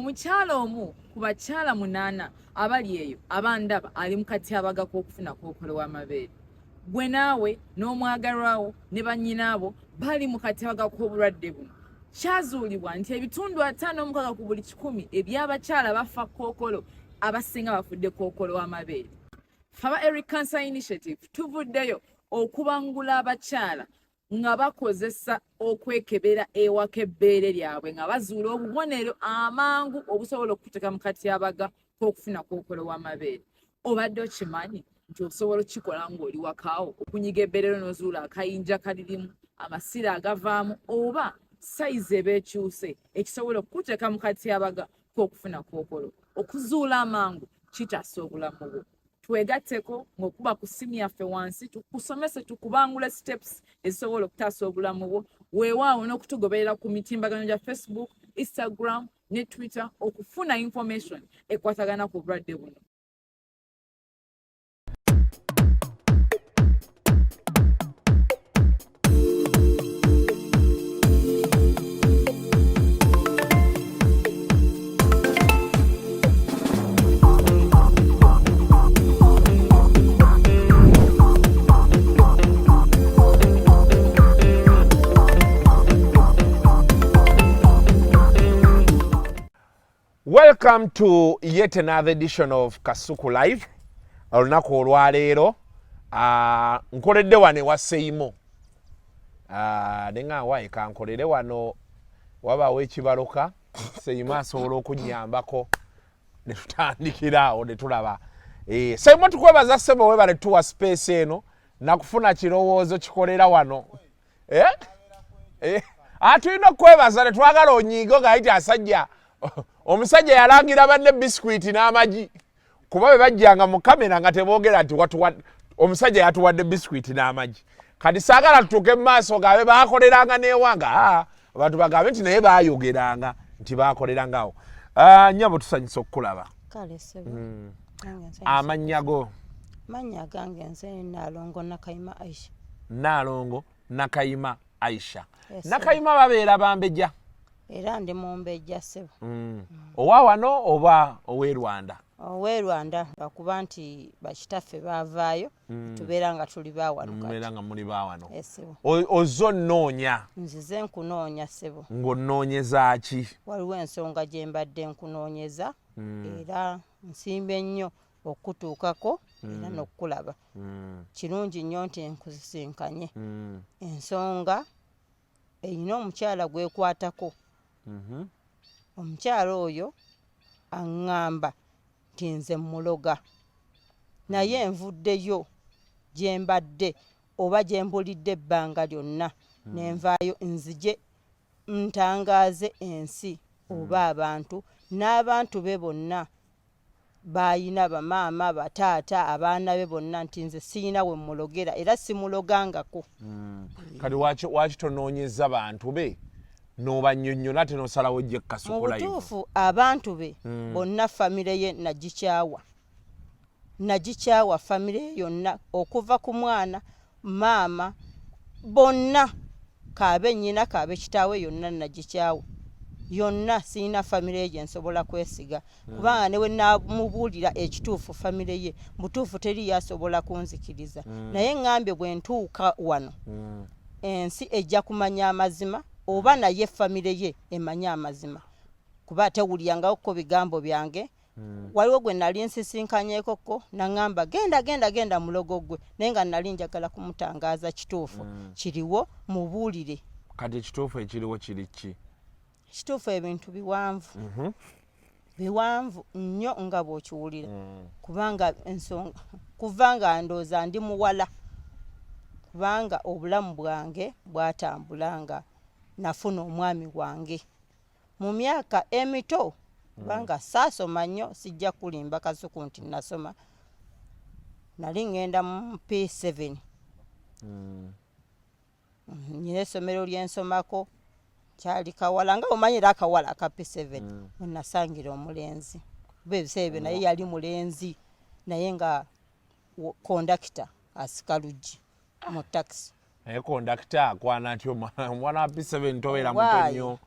omukyala omu ku bakyala 8 abali eyo abandaba ali mu katyabaga k'okufuna kookolo w'amabeere. Gwe naawe n'omwagalwawo ne bannyinaabo bali mu katyabaga k'obulwadde buno. Kyazuulibwa nti ebitundu 56 ku buli 100 eby'abakyala bafa kookolo abasinga bafudde kookolo w'amabeere. Faba Early Cancer Initiative tuvuddeyo okubangula abakyala nga bakozesa okwekebera ewaka ebbeere lyabwe nga bazuula obubonero amangu obusobola okuteeka mu katyabaga k'okufuna kookolo w'amabeere. Obadde okimanyi nti osobola okikola ng'oli wakaawo okunyiga ebbeere n'ozuula akayinja kalirimu, amasira agavaamu oba sayizi eba ekyuse ekisobola okukuteeka mu katyabaga k'okufuna kookolo. Okuzuula amangu kitaasa obulamu bwo. Twegatteko ng'okuba ku ssimu yaffe wansi tukusomese tukubangula steps ezisobola okutaasa obulamu bwo. Weewaawo n'okutugoberera ku mitimbagano gya Facebook, Instagram ne Twitter okufuna information ekwatagana ku bulwadde buno. Welcome to yet another edition of Kasuku Live. Olunaku olwaleero nkoledde wano ewa Seimo. Nenga wae kankolere wano wabaawo ekibaluka Seimo asobola okunnyambako ne tutandikira awo ne tulaba. Seimo tukwebaza ssebo webale tuwa space eno nakufuna kirowoozo kikolera wano. Tulina okwebaza ne twagala onyiigo ng'ayita asajja. Omusajja yalangira banne biskuiti n'amagi kuba bwe bajjanga mu kamera nga teboogera nti omusajja yatuwadde biskuiti n'amagi. Kati saagala tutuuke mu maaso gaabe baakoleranga n'ewanga abantu bagambe nti naye baayogeranga nti baakolerangaawo. Nnyabo tusanyusa okukulaba. Kale ssebo. Amannya go? Mannya gange nze Naalongo Nakayima Aisha. Naalongo Nakayima Aisha. Nakayima babeera Bambejja? Era ndi Mumbejja ssebo. Owa wano oba ow'e Rwanda? Ow'e Rwanda lwakuba nti bakitaffe baavaayo tubeera nga tuli baawano kati. Mubeera nga muli baawano. Ssebo. Ozzo nnoonya? Nzize nkunoonya ssebo. Ng'onnoonyeza ki? Waliwo ensonga gye mbadde nkunoonyeza era nsimbe nnyo okutuukako era n'okukulaba. Kirungi nnyo nti nkusisinkanye. Ensonga erina omukyala gwekwatako. Omukyala oyo aŋŋamba nti nze muloga naye nvuddeyo gye mbadde oba gye mbulidde ebbanga lyonna nenvaayo nzije ntangaaze ensi oba abantu n'abantu be bonna bayina bamaama bataata abaana be bonna nti nze siyina we mulogera era simulogangako. Kati waki tonoonyeza bantu be n'obannyonnyola ate n'osalawo gye Kasuku Live? Mu butuufu abantu be bonna famire ye nagikyawa famire ye yonna okuva ku mwana maama bonna kaabe nnyina kaabe kitaawe yonna nagikyawa yonna siyina famire ye gye nsobola kwesiga kubanga ne we namubuulira ekituufu famire ye butuufu teri yasobola kunzikiriza naye ŋŋambye bwe ntuuka wano ensi ejja kumanya amazima oba naye famire ye emanya amazima kuba tewulyangako bigambo byange. Waliwo gwe nali nsisinkanyekoko naŋŋamba genda mulogo gwe naye nga nali njagala kumutangaaza kituufu kiriwo mubuulire. Kati ekituufu ekiriwo kiri ki? Kituufu ebintu biwanvu biwanvu nnyo nga bw'okiwulira kubanga ensonga kuva nga ndooza ndi muwala kubanga obulamu bwange bwatambulanga nafuna omwami wange mu myaka emito kubanga saasoma nnyo sijja kulimba Kasuku nti nasoma nali ngenda mu P7 nyina essomero lyensomako kyali kawala nga omanyira akawala aka P7 nasangira omulenzi bebiseebe naye yali mulenzi naye nga kondakita asikaluji mu taxi. Kondakita akwana ntyo omwana wa P7 tobeera muto nnyo.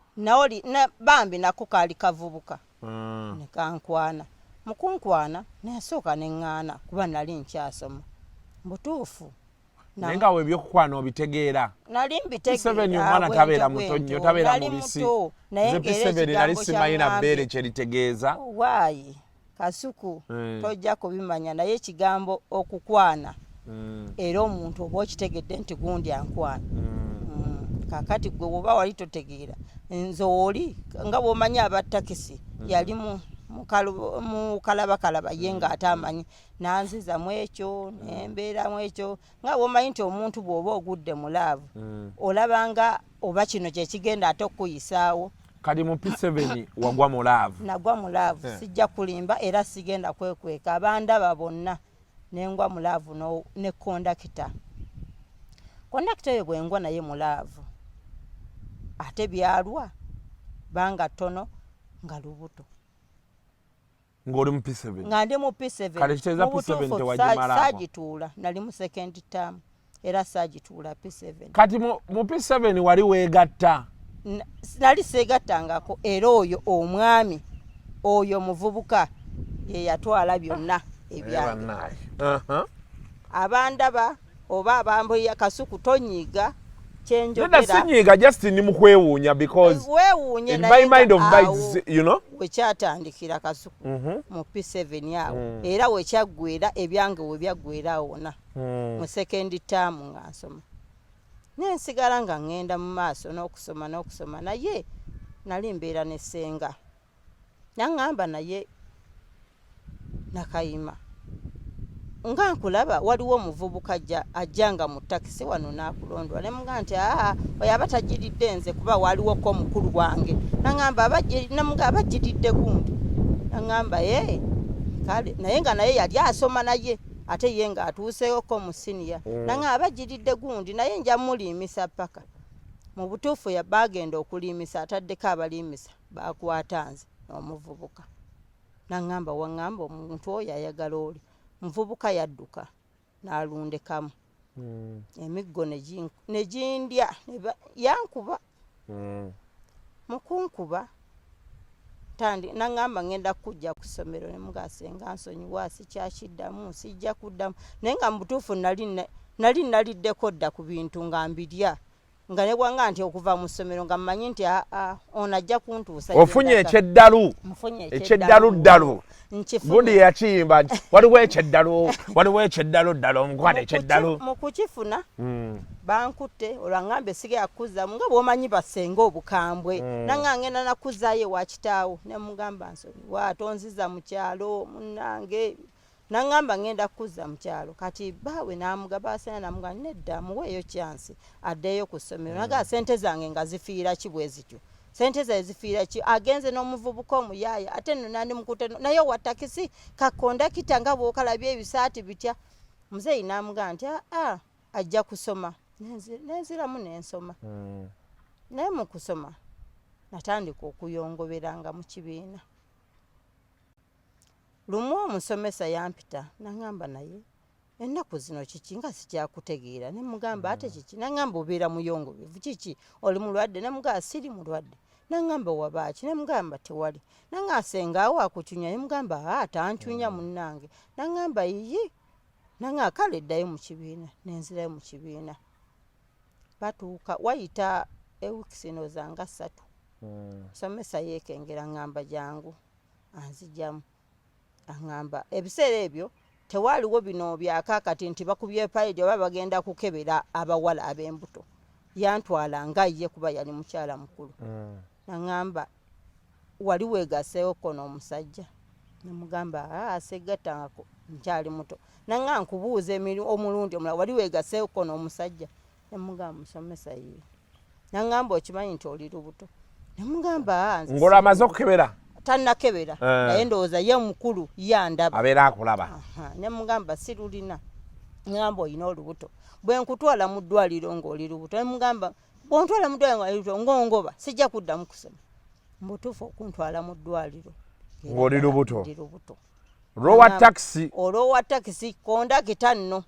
Bambi nako kaali kavubuka nekankwana mukunkwana nesooka neŋŋaana kuba nali nkyasoma butuufu naye nga webyokukwana obitegeera nali P7 omwana tabeera muto nnyo tabeera mubisi nze P7 nali simanyi na bbeere kyeritegeeza waayi kasuku tojja kubimanya naye ekigambo okukwana era omuntu oba okitegedde nti gundi ankwana kakati gwe woba wali totegeera nze oli nga bw'omanyi abattakisi yali mu kalabakalaba ye ng'ate amanyi nanziza mu ekyo nembeera mu ekyo nga bw'omanyi nti omuntu bw'oba ogudde mu laavu olabanga oba kino kyekigenda ate okuyisaawo kali mu P7 wagwa mu laavu nagwa mu laavu sijja kulimba era sigenda kwekweka abandaba bonna nengwa mu laavu ne kondakita oyo bwengwa naye mu laavu ate byalwa banga tono nga lubuto ng'oli mu P7 nga ndi mu P7 kale kitegeeza P7 tewagimalako saagituula nali mu second term era saagituula P7 kati mu P7 wali weegatta nali seegattangako era oyo omwami oyo muvubuka ye yatwala byonna ebyange abandaba oba abambuya kasuku tonyiiga kyenjogera sinyiiga just ni mukwewuunya because weewuunye in my mind of bites you know wekyatandikira kasuku mu P7 awo era wekyaggwera ebyange we byaggwera wona mu second term nga nsoma nensigala nga ngenda mu maaso n'okusoma naye nali mbeera ne ssenga naŋŋamba naye nakayima nga nkulaba waliwo omuvubuka ajjanga mu takisi wano n'akulondwa ne muga nti oyo aba tagiridde nze kuba waliwoko omukulu wange naŋŋamba abagiridde gundi naŋŋamba kale naye nga naye yali asoma naye ate ye nga atuuseeko mu siniya naŋŋamba abagiridde gundi naye nja muliimisa paka mu butuufu bagenda okuliimisa ataddeko abaliimisa bakwata nze n'omuvubuka naŋŋamba waŋŋamba omuntu oyo ayagala oli muvubuka yadduka n'alundekamu emiggo negindya yankuba mukunkuba naŋŋamba ngenda kujja ku ssomero ne mugasenga nsonyiwa sikyakiddamu sijja kuddamu naye nga mu butuufu nali naliddeko dda ku bintu nga mbirya nga ne bwanga nti okuva mu ssomero nga mmanyi nti ono ajja kuntuusa ofunye ekyeddalu gundi yakiyimba nti waliwo ekyeddalu omukwata ekyeddalu mu kukifuna bankutte olwaŋŋambe sigera kuzzamu nga bw'omanyi basenga obukambwe naŋŋa ngenda nakuzzaayo ewa kitaawo ne mugamba nsonyiwa tonziza mu kyalo munnange naŋŋamba ngenda kuzza mu kyalo kati baawe n'amugaba asena namuga nedda muweeyo kyansi addeyo ku ssomero naga sente zange nga zifiira ki bwe zityo sente zaye zifiira ki agenze n'omuvubuka omuyaaya ate nno nandi mukute naye owa takisi kakondakita nga bw'okalabya ebisaati bitya muzeeyi n'amuga nti ajja kusoma nenziramu n'ensoma naye mu kusoma natandika okuyongoberanga mu kibiina lumu omusomesa yampita naŋŋamba naye ennaku zino kiki nga sikyakutegeera ne mugamba ate kiki naŋŋamba obeera muyongobevu kiki oli mulwadde ne mugamba siri mulwadde naŋŋamba wabaaki ne mugamba tewali naŋŋasengaawo akutunya ne mugamba tantunya munnange naŋŋamba yiyi naŋŋa kale eddayo mu kibiina nenzirayo mu kibiina batuuka wayita ewiiki zino zanga 3 somesa yeekengera ŋŋamba jangu anzijamu aŋŋamba ebiseera ebyo tewaaliwo bino byakakati nti bakubye payidi oba bagenda kukebera abawala ab'embuto yantwala nga ye kuba yali mukyala mukulu naŋŋamba wali weegaseewo kono omusajja nemugamba segatangako nkyali muto naŋŋa nkubuuza omulundi omulala wali weegaseewo kono omusajja nemugamba musomesa ye naŋŋamba okimanyi nti oli lubuto nemugamba ng'olwo amaze okukebera tannakebera naye ndowooza ye mukulu yandaba abeera akulaba ne mugamba si lulina ngamba olina olubuto bwe nkutwala mu ddwaliro ng'oli lubuto ne mugamba bw'ontwala mu ddwaliro ng'oli lubuto ngongoba sijja kuddamu kusoma mbutuufu okuntwala mu ddwaliro ng'oli lubuto olwowa takisi kondakita nno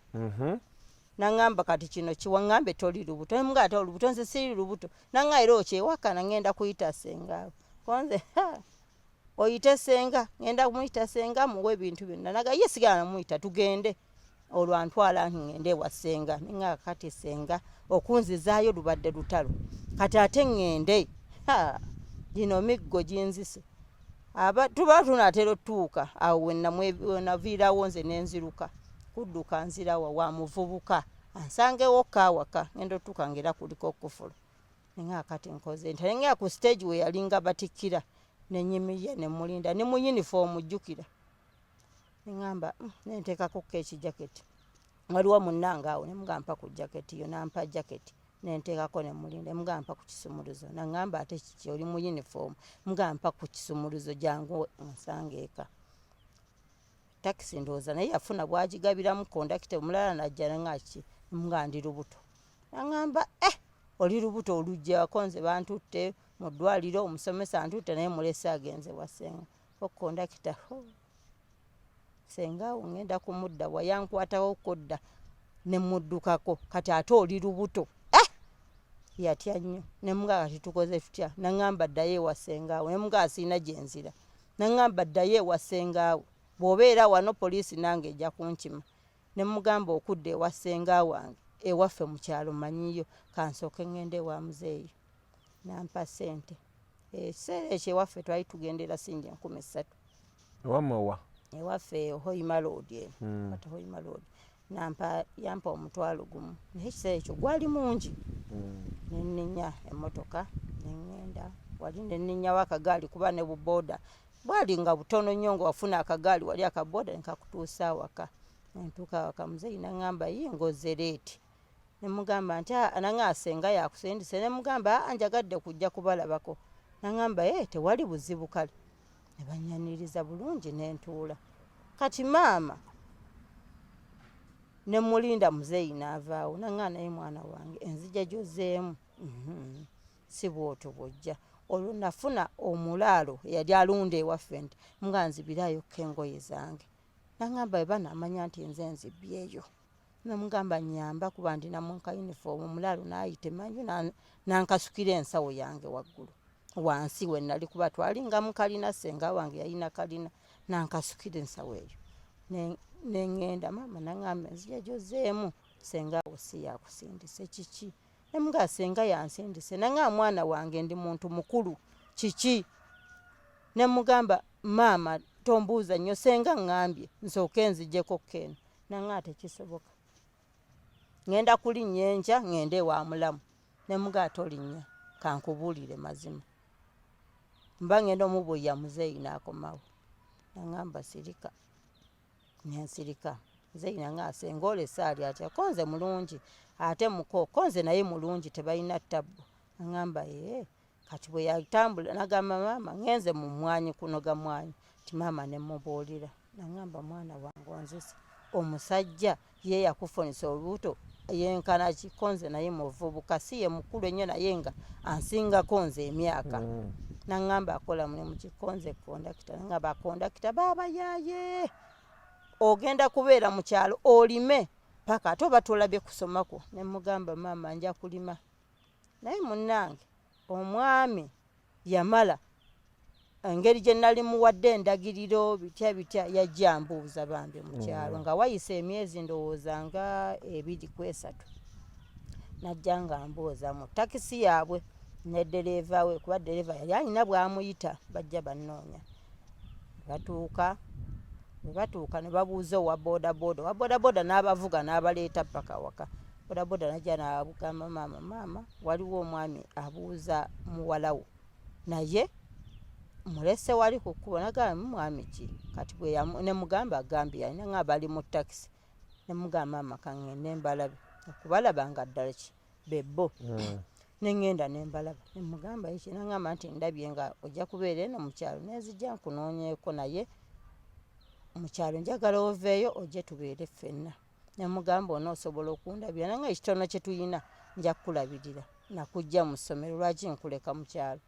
naŋŋamba kati kino kiwaŋŋambe toli lubuto ne mugamba ate olubuto nze siri lubuto naŋŋa era okyewakana ŋŋenda kuyita sengaawe konze oyite senga ngenda kumuyita senga muwe ebintu byonna naga ye sigala namuyita tugende olwantwala ngende wa senga ninga kati senga okunzizaayo lubadde lutalo kati ate ngende gino miggo ginzise tuba tunatera otuuka awo wenaviirawo nze nenziruka kudduka nzirawa wa muvubuka ansangewo kawaka ngenda otuuka ngera kuliko kufulu ninga kati nkoze ntenga ku stage we yalinga batikira nenyimiye nemulinda ne mu uniform jjukira ngamba nentekako kechi jacket waliwo munnanga awo nemugampa ku jacket yo nampa jacket nentekako nemulinda mugampa ku kisumuluzo nangamba ate kiki oli mu uniform mugampa ku kisumuluzo jangu nsangeeka taxi ndoza naye yafuna bwagigabiramu kondakite omulala najja ngaki mugandi lubuto nangamba oli lubuto olujja wakonze bantutte mu ddwaliro omusomesa antutte naye mulese agenze wasenga okondakita senga ngenda kumudda wayankwatawo kodda nemuddukako kati ate oli lubuto yatya nnyo nemuga kati tukoze tutya nangamba ddayo wasengawo nemuga asiina gyenzira nangamba ddayo wasengawo bw'obeera wano poliisi nange ejja kunkima nemugamba okudda ewasenga wange ewaffe mu kyalo manyiyo kansooke ngende wa muzeeyi nampa ssente ekiseera ekyo ewaffe twali tugendera sinja 3,000 wamowa ewaffe Hoima Road kati Hoima Road yampa 1,000 gumu naye ekiseera ekyo gwali mungi nenninya emmotoka nengenda wali nenninyawo akagaali kuba ne buboda bwali nga butono nnyo nga wafuna akagaali wali akaboda nkakutuusa awaka nentuuka awaka muzeeyi nangamba ye ngoze leeti nemugamba nti nanga asenga yakusindise nemugamba njagadde kujja kubalabako nangamba tewali buzibu kale nebanyaniriza bulungi nentuula kati maama nemulinda muzeeyi naavaawo nanga naye mwana wange enzija gyozeemu si bwotyo bwojja olwo nafuna omulaalo eyali alunda ewaffe nti nga nzibirayokko engoye zange nangamba eba namanya nti nze nzibyeyo namugamba nyamba kuba ndinamu nka uniform omulaalo naayita emanju nankasukira ensawo yange waggulu wansi we nali kuba twalinga mu kalina senga wange yalina kalina nankasukira ensawo eyo nengenda maama nangamba enzija gyozeemu senga awo si yakusindise kiki nemuga senga yansindise nanga mwana wange ndi muntu mukulu kiki nemugamba maama tombuuza nnyo senga ngambye nsooke nzijeko keno nanga tekisoboka ngenda kulinnya enkya ngende wa mulamu nemuga tolinnya kankubuulire mazima mba ngenda omubuuya muzeeyi n'akomawo nangamba sirika nensirika muzeeyi nanga asenga olese ali atya konze mulungi ate muko konze naye mulungi tebalina ttabbu nangamba kati bwe yatambula nagamba maama ngenze mu mwanyi kunoga mwanyi ti maama nemubuulira nangamba mwana wange onzisa omusajja ye yakufunisa olubuto yenkana kikonze naye muvubuka si ye mukulu ennyo naye nga ansingako nze emyaka nangamba akola mulimu kikonze kondakita nangamba akondakita baaba yaye ogenda kubeera mu kyalo olime paka ate oba tolabye kusomako nemugamba maama nja kulima naye munnange omwami yamala engeri gye nali muwadde endagiriro bitya yajja mbuuza bambi mu kyalo nga wayise emyezi ndowooza nga 2-3 najja nga mbuuza mu takisi yaabwe ne dereeva we kuba dereeva yali alina bwamuyita bajja bannoonya batuuka ne babuuza owa bodaboda n'abavuga n'abaleeta paka waka bodaboda najja n'abugamba maama waliwo omwami abuuza muwalawo naye mulese wali kukuba nagamba mwami ki kati bwe nemugamba agambye alina nga bali mu takisi nemugamba maama kangende mbalabe okubalaba nga ddala ki bebbo nengenda nembalaba nemugamba eki nangamba nti ndabye nga ojja kubeera eno mu kyalo nezijja nkunoonyeeko naye mu kyalo njagala oveeyo ojje tubeere ffenna nemugamba onoosobola okundabira nanga ekitono kye tulina nja kukulabirira nakujja mu ssomero lwaki nkuleka mu kyalo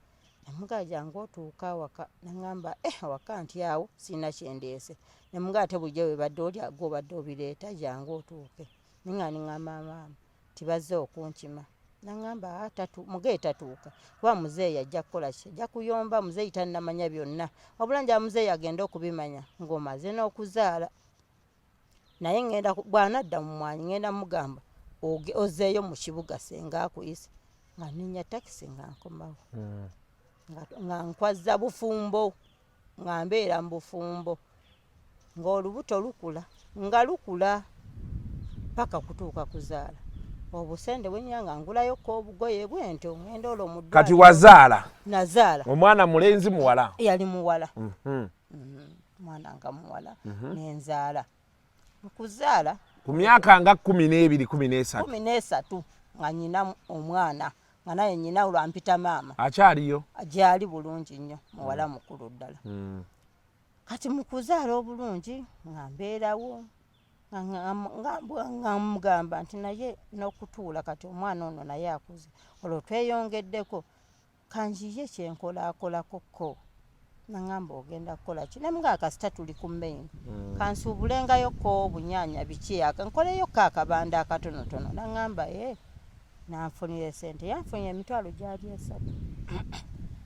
nemugaa jange otuuka awaka nangamba awaka nti awo sirina kyendeese nemugaa ate bujja webadde oli agobadde obireeta jange otuuke ningamba maama tibazze okunkima Nangamba atatu muge tatuuka kuba muzeeyi ajja kukola ki ajja kuyomba muzeeyi tannamanya byonna wabula nja muzeeyi agenda okubimanya ng'omaze n'okuzaala naye ngenda bw'anadda mu mwanyi ngenda mugamba ozeeyo mu kibuga senga akuyise nga nninya takisi nga nkomawo nga nkwazza bufumbo nga mbeera mu bufumbo ng'olubuto lukula nga lukula paka kutuuka kuzaala obusende bwenyanga ngulayo ko obugoye bwento ngenda olwo mu kati wazaala nazaala omwana mulenzi muwala yali muwala mwana nga muwala nenzaala okuzaala ku myaka nga 12 13 nga nyina omwana nga naye nyina olwampita maama akyaliyo gyali bulungi nnyo muwala mukulu ddala kati mu kuzaala obulungi nga mbeerawo nga mugamba nti naye n'okutuula kati omwana ono naye akuze olwo tweyongeddeko kanjiye kyenkolaakolakokko nangamba ogenda kukola ki ne mga kasita tuli ku main kansuubulengayo ko obunyaanya biki nkoleyo ko akabanda akatonotono nangamba nanfunire sente yanfunye emitwalo gyali 3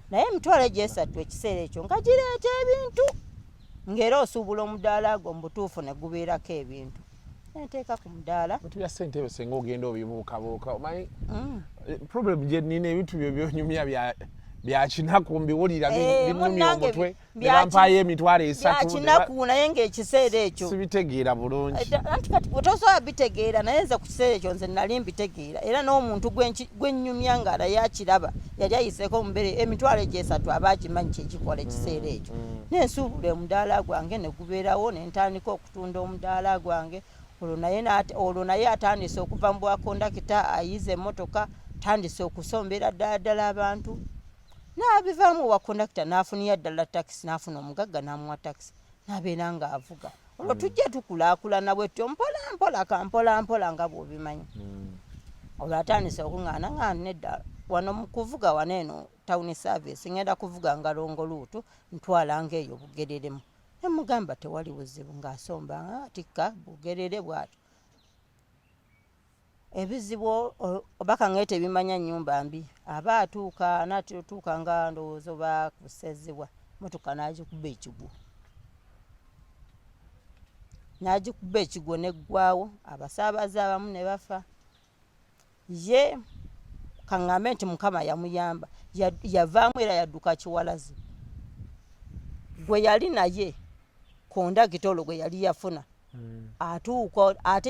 naye emitwalo egyo 3 ekiseera ekyo nga gireeta ebintu ng'era osuubula omudaala gwo mu butuufu ne gubeerako ebintu nenteeka ku mudaala otulya sente ebyo senga ogenda obibuukabuuka omanyi problem gye nnina ebintu byo byonyumya bya kinaku mbiwulira binnumya omutwe ne bampaayo emitwalo 3 bya kinaku naye ng'ekiseera ekyo sibitegeera bulungi anti kati otosobola bitegeera naye nze ku kiseera ekyo nze nali mbitegeera era n'omuntu gwennyumya nga naye akiraba yali ayiseeko mubere emitwalo egyo 3 aba akimanyi kyekikola ekiseera ekyo nensuubula omudaala gwange ne gubeerawo ne ntandika okutunda omudaala gwange olwo naye atandise okuva mu bwakondakita ayiza emmotoka tandise okusombera ddala abantu n'abivaamu wa kondakita n'afuniya ddala takisi n'afuna omugagga n'amuwa takisi n'abeera ng'avuga olwo tujja tukulaakulana bwetyo mpola nga bw'obimanyi olwo atandise okuŋŋaana ŋŋaana nedda wano mu kuvuga wano eno tawuni service ngenda kuvuga nga longoluutu ntwala ng'eyo bugereremu nemugamba tewali buzibu ng'asomba atikka bugerere bw'atyo ebizibu obaka ngete bimanya nnyumba mbi aba atuuka natuuka nga ndowooza oba kusezibwa motoka n'agikuba ekigwo neggwawo abasaabaze abamu ne bafa ye kaŋŋambe nti mukama yamuyamba yavaamu era yadduka kiwalazi gwe yali naye kondakita olwo gwe yali yafuna atuuka ate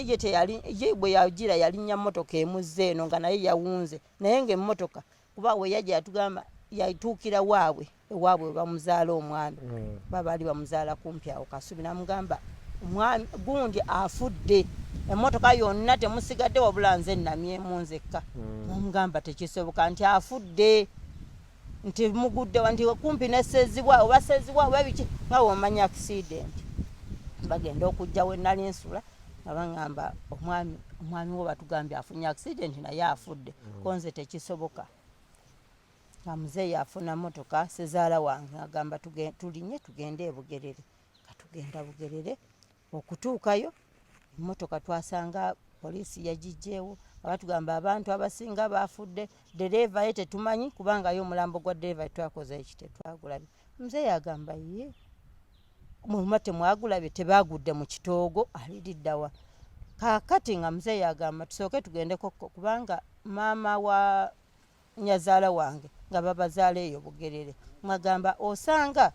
ye bwe yagira yalinnya mmotoka emuzze eno nga naye yawunze naye ng'emmotoka kuba we yajja yatugamba yatuukira ewaabwe we bamuzaala omwana babaali bamuzaala kumpi awo Kasubi namugamba omwami gundi afudde emmotoka yonna temusigadde wabula nze nnamyemu nzekka namugamba tekisoboka nti afudde nti mugudde nti kumpi nesezibwa oba sezibwa oba biki nga womanya accident bagenda okujja we nali nsula nga baŋŋamba omwami wo batugambye afunye accident naye afudde konze tekisoboka nga muzeeyi afuna motoka sezaala wange agamba tulinye tugende ebugerere katugenda bugerere okutuukayo emmotoka twasanga poliisi yagijjeewo abatugamba abantu abasinga bafudde dereeva ye tetumanyi kubanga yo omulambo gwa dereeva twakoze ekite twagulabye muzeeyi agamba ye muluma temwagulabye tebagudde mu kitoogo aliriddawa kakati nga muzeeyi agamba tusooke tugendeko kubanga maama wa nyazaala wange nga babazaala eyo bugerere mwagamba osanga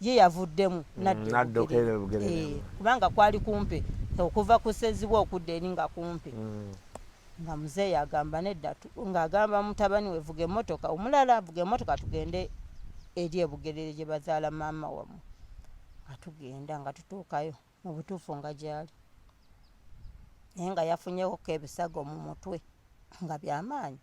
ye yavuddemu nadde bugerere kubanga kwali kumpi okuva kusezibwa okudda eri nga kumpi nga muzeeyi agamba nedda ng'agamba mutabani we vuga emmotoka omulala vuga emmotoka tugende eri ebugerere gye bazaala maama wamu nga tugenda nga tutuukayo mu butuufu nga gyali naye nga yafunyeko ebisago mu mutwe nga byamaanyi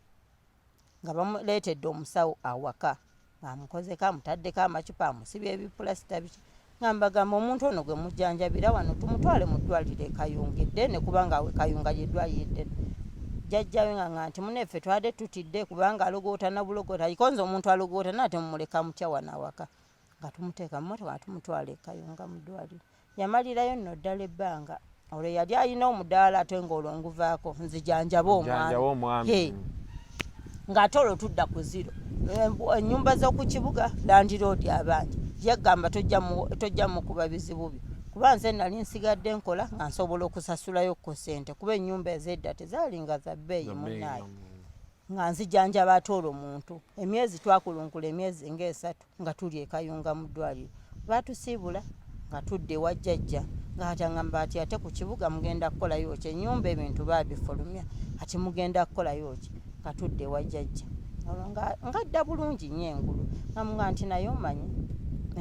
nga bamuleetedde omusawo awaka ng'amukozeko amutaddeko amacupa amusibye ebipulasita biki nga mbagamba omuntu ono gwe mujjanjabira wano tumutwale mu ddwaliro e Kayunga eddene kubanga we Kayunga gye ddwaliro eddene jjajjawe nga nti muneffe twadde tutidde kubanga alogoota na bulogoota ikonze omuntu alogoota naate mumuleka mutya wano awaka nga tumuteeka mu mmotoka nga tumutwala e Kayunga mu ddwaliro yamalirayo nno ddala ebbanga olwo yali alina omudaala ate ng'olwo nguvaako nzijanjaba omwami ng'ate olwo tudda ku ziro. Ennyumba z'oku kibuga landiroodi abangi yagamba tojja mukuba bizibu byo kuba nze nali nsigadde nkola nga nsobola okusasulayo ku ssente kuba ennyumba ez'edda tezaalinga za bbeeyi munnaye nga nzijanjaba ate olwo muntu emyezi twakulunkula emyezi nga3 nga tuli ekayunga mu ddwaliro baatusiibula nga tudde ewa jjajja ng'atangamba ati ate ku kibuga mugenda kukolayo ki ennyumba ebintu baabifulumya ati mugenda kukolayo ki nga tudde ewa jjajja ngadda bulungi nnyo engulu namuga nti naye omanyi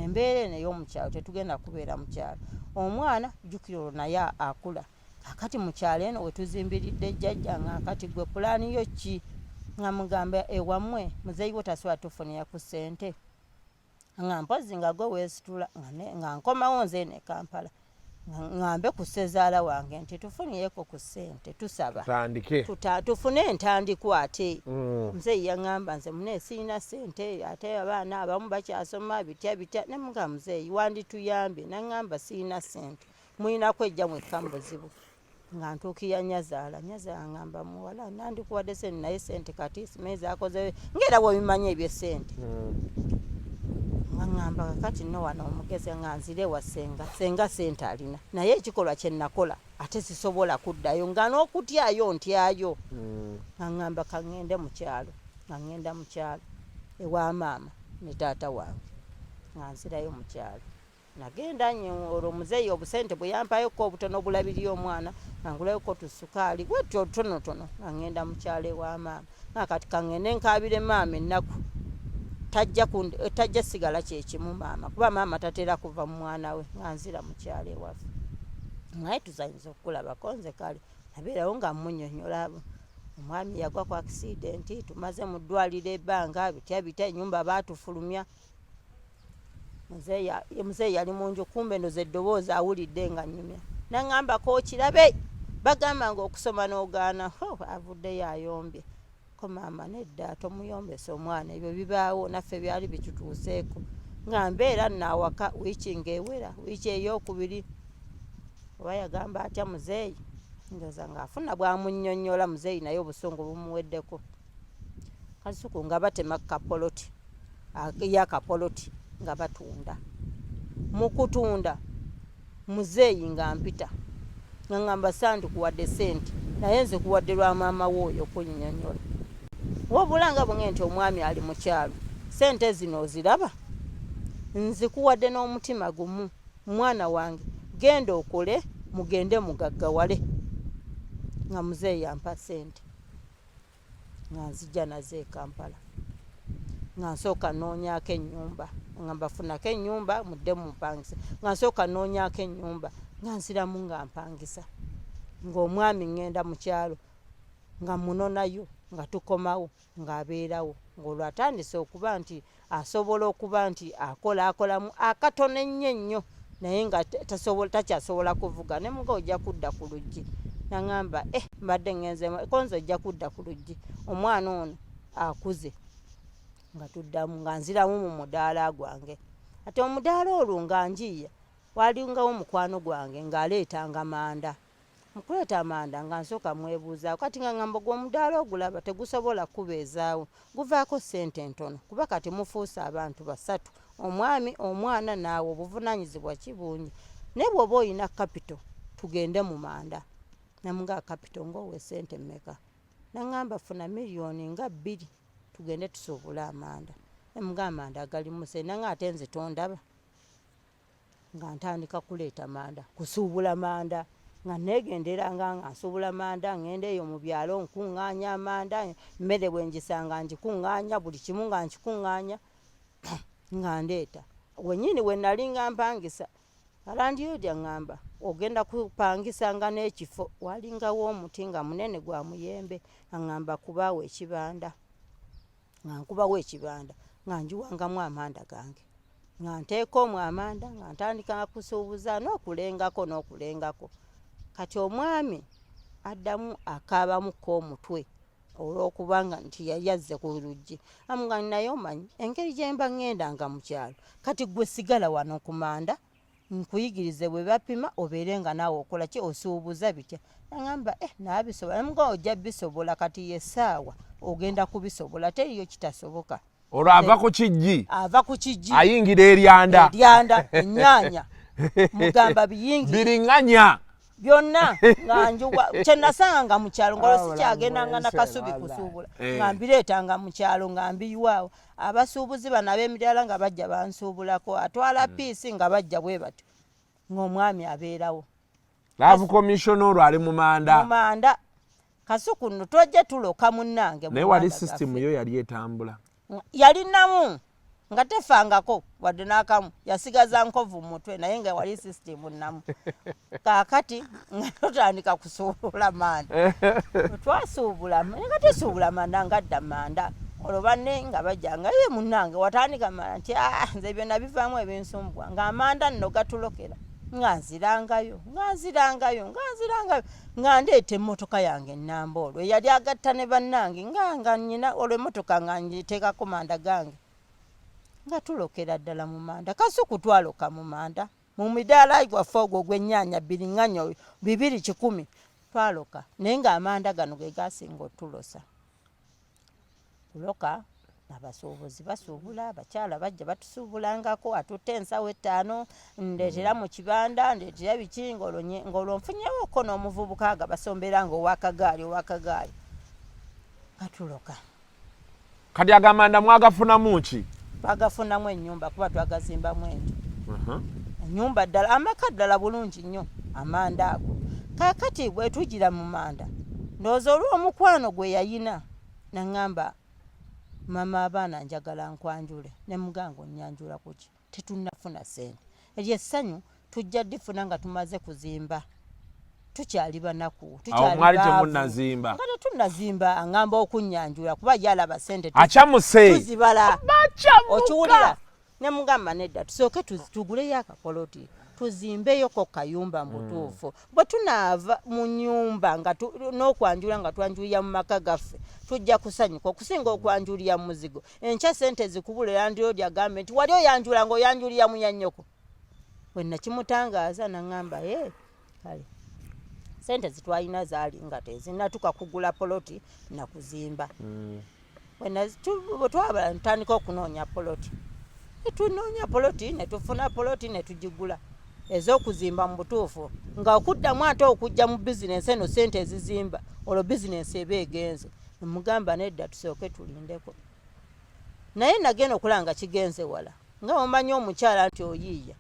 embeera eno ey'omukyalo tetugenda kubeera mukyalo omwana jjukira olwo naye akula akati mukyalo eno we tuzimbiridde jjajja nga akati gwe pulaani yo ki nga mugamba ewammwe muzeeyi wo tasobola tufunira ku ssente nga mpozi nga gwe weesitula nga nkomawo nze ne Kampala ngambe ku ssezaala wange nti tufunireko ku ssente tusaba tufune entandikwa ate muzeeyi yaŋŋamba nze mune siina ssente ate abaana abamu bakyasoma bitya ne muga muzeeyi wandituyambye naŋŋamba siina ssente mulina kwejja mwekka mu buzibu nga ntuukirya nyazaala ŋŋamba muwala nandikuwadde ssente naye ssente kati simanyi zaakoze ng'era bw'obimanyi eby'essente ngamba kati no wano omugezi nga nzire wa senga ssente alina naye ekikolwa kye nakola ate sisobola kuddayo nga n'okutyayo ntyayo ngamba kaŋŋende mu kyalo nga ŋŋenda mu kyalo ewa maama ne taata wange nga nzirayo mu kyalo nagenda olwo muzeeyi obusente bwe yampayoko obutono bulabirira omwana nga ngulayoko tusukaali bwetyo otutonotono nga ŋŋenda mu kyalo ewa maama nga kati kaŋŋende nkaabire maama ennaku tajja sigala kyekimu maama kuba maama tatera kuva mu mwana we nga nzira mu kyalo ewaffe naye tuzanyiza okukulabako nze kale nabeerawo nga mmunyonyola omwami yagwa ku akisidenti tumaze mu ddwaliro ebbanga bitya ennyumba baatufulumya muzeeyi yali mu nju kumbe ndoza eddoboozi awulidde nga nnyumya naŋŋambako okirabe bagamba nga okusoma n'ogaana avuddeyo ayombye ko maama nedda tomuyombesa omwana ebyo bibaawo naffe byali bitutuuseeko nga mbeera naawaka wiiki ng'ewera wiiki ey'okubiri oba yagamba atya muzeeyi ndoza ng'afuna bwamunnyonnyola muzeeyi naye obusungu bumuweddeko kasuku nga batema yakapoloti nga batunda mu kutunda muzeeyi nga mpita nga ŋŋamba sandikuwadde ssente naye nze kuwadde lwa maama w'oyo kunnyonnyola wabula nga bwe nti omwami ali mu kyalo ssente zino oziraba nzikuwadde n'omutima gumu mwana wange genda okole mugende mugaggawale nga muzeeyi yampa ssente nga nzijja nazo e Kampala nga nsooka noonyako ennyumba nga mbafunako ennyumba mudde mumpangisa nga nsooka noonyako ennyumba nga nziramu nga mpangisa ng'omwami ŋŋenda mu kyalo nga munonayo nga tukomawo ng'abeerawo ng'olwo atandise okuba nti asobola okuba nti akolamu akatono ennyo naye nga takyasobola kuvuga ne muga ojja kudda ku luggi naŋŋamba mbadde ŋŋenzemu konze ojja kudda ku luggi omwana ono akuze nga tuddamu nga nziramu mu mudaala gwange ate omudaala olwo nga njiya walingawo mukwano gwange ng'aleetanga manda mukuleeta amanda nga nsooka mwebuuzaawo kati nga ŋŋamba gwe omudaala ogulaba tegusobola kubeezaawo guvaako ssente ntono kuba kati mufuuse abantu 3 omwami omwana naawe obuvunaanyizibwa kibungi naye bw'oba olina kapito tugende mu manda namuga kapito ng'owe ssente mmeka naŋŋamba funa miliyoni nga 2 tugende tusuubule amanda namuga amanda agali muse naŋa ate nze tondaba nga ntandika kuleeta manda kusuubula manda nga neegenderanga nga nsuubula manda ŋŋenda eyo mu byalo nkuŋŋaanya amanda mmere bwe ngisanga ngikuŋŋaanya buli kimu nga nkikuŋŋaanya nga ndeeta wennyini we nali nga mpangisa alandiyoodi aŋŋamba ogenda kupangisa nga n'ekifo walingawo omuti nga munene gwa muyembe aŋŋamba kubaawo ekibanda nga nkubawo ekibanda nga njiwangamu amanda gange nga nteeka omwo amanda nga ntandika kusuubuza n'okulengako kati omwami addamu akaabamuko omutwe olw'okubanga nti yali azze ku luggi amuga naye omanyi engeri gye mba ŋŋendanga mu kyalo kati gwe sigala wano ku manda nkuyigirize bwe bapima obeere nga naawe okola ki osuubuza bitya. Naŋŋamba naabisobola. Namuga ojja bisobola kati yessaawa ogenda kubisobola teriyo kitasoboka. Olwo ava ku kijji. Ava ku kijji. Ayingira eryanda. Eryanda, ennyaanya. Mugamba biyingira. Biriŋŋanya. Byonna nga njuwa kye nasanga mu kyalo nga sikyagendanga na kasubi kusuubula nga mbireetanga mu kyalo nga mbiyiwaawo. Abasuubuzi bano ab'emidaala nga bajja bansuubulako atwala piisi nga bajja bwe batyo ng'omwami abeerawo. Laavu komishona olwo ali mu manda. Mu manda. Kasuku nno twajja tuloka munnange. Naye wali sisitimu yo yali etambula. Yalinamu nga tefangako wadde n'akamu yasigaza nkovu mu mutwe naye nga wali sisitimu nnamu. Kaakati nga tutandika kusuubula manda. Twasuubula nga tusuubula manda ngadda manda. Olwo banne nga bajjanga ye munnange watandika manda nti nze byonna bivaamu ebinsumbwa ng'amanda nno gatulokera. Nga nzirangayo nga ndeeta emmotoka yange ennamba olwo yali agatta ne bannange nga nnyina olwo emmotoka nga ngiteekako manda gange nga tulokera ddala mu manda. Kasuku twaloka mu manda mu midaala gwaffe ogwo gw'ennyaanya biriŋŋanyo 210 twaloka naye ng'amanda gano ge gasinga otulosa. Kuloka abasuubuzi basuubula abakyala bajja batusuubulangako atutte ensawo 5 ndeetera mu kibanda ndeetera biki ng'olwo nfunyewoko n'omuvubuka nga basombera ng'owakagaali katuloka. Kati agamanda mwagafunamu ki? Twagafunamu ennyumba kuba twagazimbamu enju. Ennyumba ddala amaka ddala bulungi nnyo amanda ago. Kaakati bwe tugira mu manda ndowooza olw'omukwano gwe yayina naŋŋamba mama abaana njagala nkwanjule ne mugango nnyanjula kuki tetunnafuna ssente eryo essanyu tujja ddifuna nga tumaze kuzimba tukyali banaku tukyali mwali temunnazimba nga tetunnazimba aŋŋamba okunnyanjula kuba yalaba ssente acamuse tuzibala okiwulira ne mugamba nedda tusooke tuguleyo akapoloti tuzimbeyoko kayumba mu butuufu bwe tunaava mu nnyumba nga n'okwanjula nga twanjulira mu maka gaffe tujja kusanyuka okusinga okwanjulira mu muzigo. Enkya ssente zikubula landiroodi agambe nti wali oyanjula ng'oyanjulira mu yannyoko. Bwe nakimutangaaza naŋŋamba kale ssente zitwalina zaali nga tezinnatuka kugula poloti na kuzimba. Bwe twabala ntandika okunoonya poloti. Tunoonya poloti ne tufuna poloti ne tugigula. Ez'okuzimba mu butuufu nga okuddamu ate okujja mu bizinensi eno ssente ezizimba olwo bizinensi eba egenze. Mugamba nedda tusooke tulindeko. Naye nagenda okulanga kigenze wala nga omanyi omukyala nti oyiiya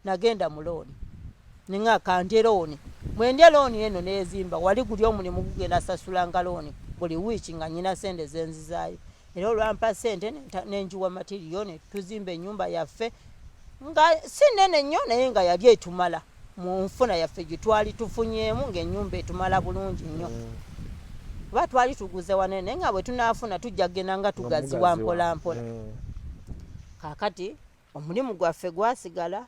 nagenda mu looni ninga kandye looni bwe ndya looni eno neezimba wali guli omulimu gugenda sasulanga looni buli wiiki nga nnyina ssente zenzizaayo era olwampa ssente n'enjuwa matiriyo ne tuzimba ennyumba yaffe nga si nnene nnyo naye nga yali etumala mu nfuna yaffe gye twali tufunyeemu ng'ennyumba etumala bulungi nnyo. Kuba twali tuguze wanene nga bwe tunaafuna tujja kgenda nga tugaziwa mpola mpola. Kaakati omulimu gwaffe gwasigala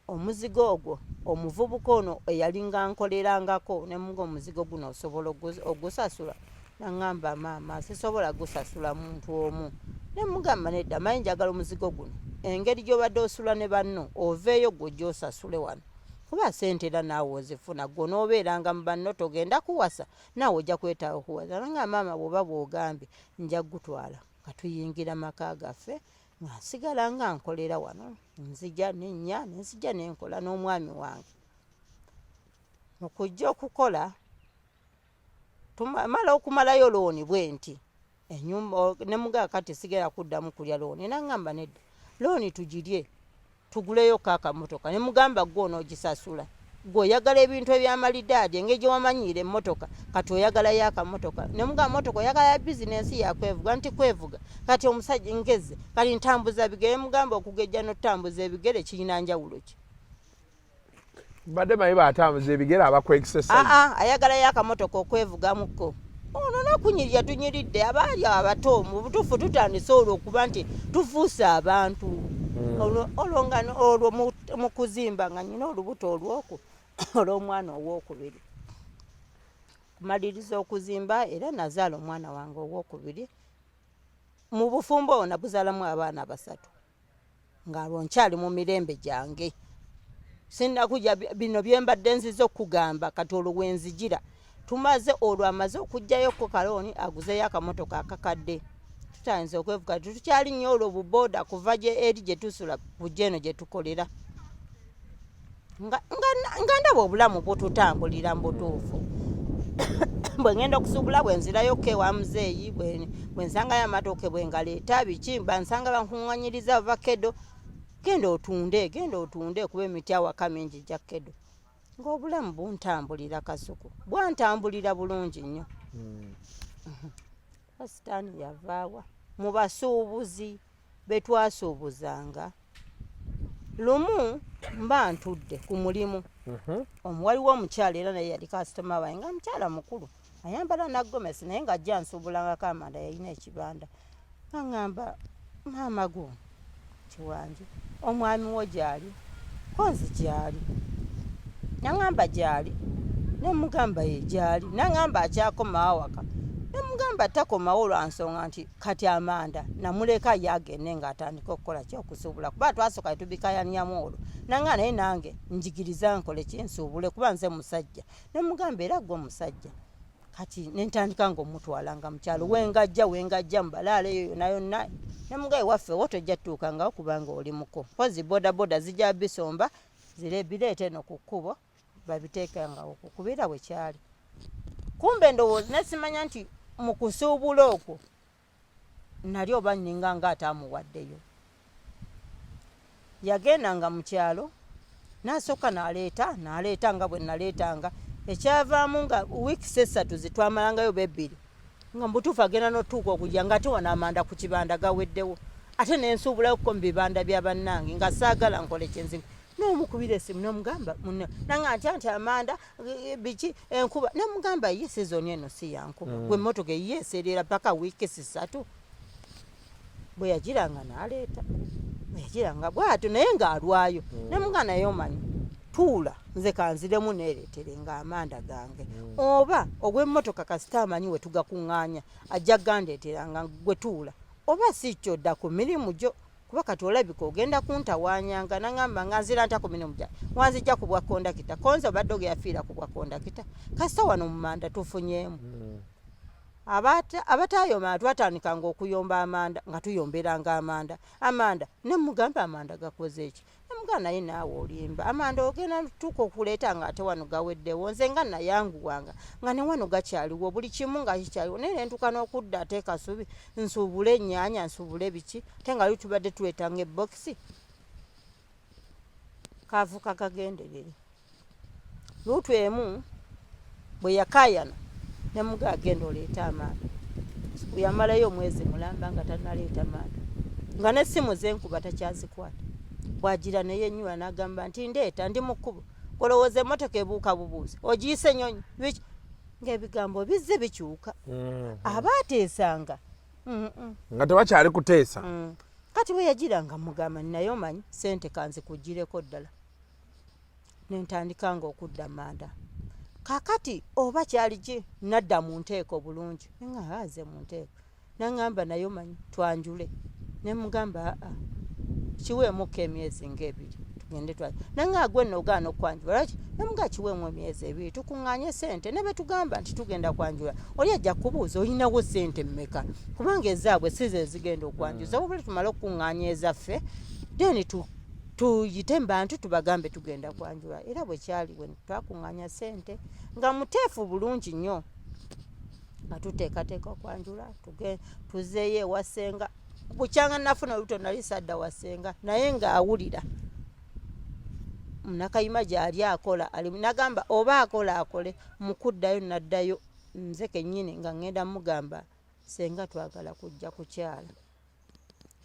omuzigo ogwo omuvubuka ono eyalinga nkolerangako ne muga omuzigo guno osobola ogusasula naŋŋamba maama sisobola gusasula muntu omu ne mugamba nedda manyi njagala omuzigo guno engeri gy'obadde osula ne banno oveeyo gw'ojja osasule wano kuba ssente era naawe ozifuna gwe n'obeeranga mu banno togenda kuwasa naawe ojja kwetaaga okuwasa nga maama bw'oba bw'ogambye nja gutwala nga tuyingira maka gaffe nga nsigala nga nkolera wano nzija nennya nenzija nenkola n'omwami wange mu kujja okukola tumala okumalayo looni bwe nti ennyumba ne mugaa kati sigera kuddamu kulya looni naŋŋamba nedda looni tugirye tuguleyo kaakamotoka ne mugamba gwe onoogisasula gwe oyagala ebintu ebyamalidaadi engeri gye wamanyiira emmotoka kati oyagalayo akamotoka ne mugamba motoka oyagala bizinensi yakwevuga nti kwevuga kati omusajja ngeze kati ntambuza bigere mugamba okugejja n'otambuza ebigere kirina njawulo ki badde mayi batambuza ebigere abakwekisesa ayagalayo akamotoka okwevugamukko ono n'okunyirya tunyiridde abaali abato mu butuufu tutandise olwo okuba nti tufuuse abantu olwo mu kuzimba nga nyina olubuto olw'omwana ow'okubiri kumaliriza okuzimba era nazaala omwana wange ow'okubiri mu bufumbo ono nabuzaalamu abaana 3 nga lwo nkyali mu mirembe gyange sinnakuja bino byembadde nziza okugamba kati olwo wenzijira tumaze olwo amaze okujjayo ko kalooni aguzeyo akamotoka akakadde tutayinza okwevuga tukyali nnyo olwo buboda kuva eri gye tusula kujeno gye tukolera nga ndaba obulamu bwetutambulira mu butuufu bwe ngenda okusubula bwe nzirayo ewa muzeeyi bwe nsangayo amatooke bwe ngaleeta biki bansanga bankuŋŋanyiriza vakedo genda otunde kuba emiti awaka mingi gya kedo ng'obulamu buntambulira kasuku bwantambulira bulungi nnyo Sitaani yavaawa mu basuubuzi betwasuubuzanga lumu mba ntudde ku mulimu waliwo omukyala era naye yali kasitoma wange nga mukyala mukulu ayambala naggomesi naye nga ajja nsuubulangako amanda yalina ekibanda aŋŋamba maama go kiwanje omwami wo gyali konzi gyali naŋŋamba gyali nemugamba ye gyali naŋŋamba akyakomawo waka nemugamba takomawo lwa nsonga nti kati amanda namuleka yagende ng'atandika okukola kyokusuubula kuba twasooka tubikayanyamu olwo nanga naye nange njigiriza nkole kinsuubule kuba nze musajja nemugamba era gwe musajja kati nentandika ng'omutwalanga mukyalo wengajja mubalaala eyo yonna yonna nemugaye waffe wo tojja tutuukangawo kubanga oli muko pozi bodaboda zijja bisomba bireete eno ku kkubo babiteekangawo kukubira bwe kyali kumbe ndowooza nesimanya nti mu kusuubula okwo nali oba nninga ng'ataamuwaddeyo yagendanga mu kyalo n'asooka n'aleeta nga bwe naleetanga ekyavaamu nga wiikisi 3 zitwamalangayo bebbiri nga mbutuufu agenda n'otuuka okujja nga ate wano amanda ku kibanda gaweddewo ate nensuubulayokuko mu bibanda bya bannange nga saagala nkole kyenzimu n'omukubira essimu n'omugamba nanga nti amanda biki enkuba n'omugamba ye sizoni eno si yankuba gwe emmotoka eyeeserera paka wiikisi 3 bwe yagiranga n'aleeta bwe yagiranga bw'atyo naye ng'alwayo n'omugamba naye omanyi tuula nze kanziremu neereetere ng'amanda gange oba ogw'emmotoka kasita amanyi we tugakuŋŋaanya ajja gandeeteranga gwe tuula oba si kyodda ku mirimu gyo kuba kati olabika ogenda kuntawanyanga naŋŋamba nga nzira nta ku mirimu gyange wanzijja ku bwa kondakita konza obadde ogeyafiira ku bwa kondakita kasita wano mu manda tufunyeemu abatayomba twatandikanga okuyomba amanda nga tuyomberanga amanda nemugamba amanda gakoze eki nemugamba naye naawe olimba amanda ogenda tuka okuleeta nga ate wano gaweddewo nze nga nayanguwanga nga ne wano gakyaliwo buli kimu nga kikyaliwo naye nentuka n'okudda ate kasubi nsuubule ennyaanya nsuubule biki ate nga tubadde tuwetanga ebbokisi kavuka kagenderere luutu emu bwe yakayana nemuga agenda oleeta amanda yamalayo omwezi mulamba nga tanaleeta amanda nga n'essimu zenkuba takyazikwata bwagira neyenyula n'agamba nti ndeeta ndi mu kkubo olowooza emmotoka ebuuka bubuuzi ogiyise nyonyi biki ng'ebigambo bizze bikyuka aba ateesanga nga tewakyali kuteesa kati bwe yagiranga mugamba naye omanyi sente kanzikugireko ddala nentandikanga okudda amanda kakati oba kyali ki nadda mu nteeko bulungi nga aze mu nteeko naŋŋamba naye omanyi twanjule nemugamba kiweemuko emyezi ng'ebiri tugende naŋŋa gwe nno ogaana okwanjula laki nemuga kiweemu emyezi 2 tukuŋŋaanye sente ne betugamba nti tugenda kwanjula oli ajja kubuuza olinawo sente mmeka kubanga ezaabwe size zigenda okwanjuza wabula tumale okukuŋŋaanya ezaffe then tuyite mbantu tubagambe tugenda kwanjula era bwe kyali we twakuŋŋaanya sente nga muteefu bulungi nnyo nga tuteekateeka okwanjula tuzeeyo ewasenga bukyanga nafuna oluto nali sadda wasenga naye ng'awulira munakayima gy'ali akola nagamba oba akola akole mukuddayo naddayo nze kennyini nga ŋŋenda mugamba senga twagala kujja kukyala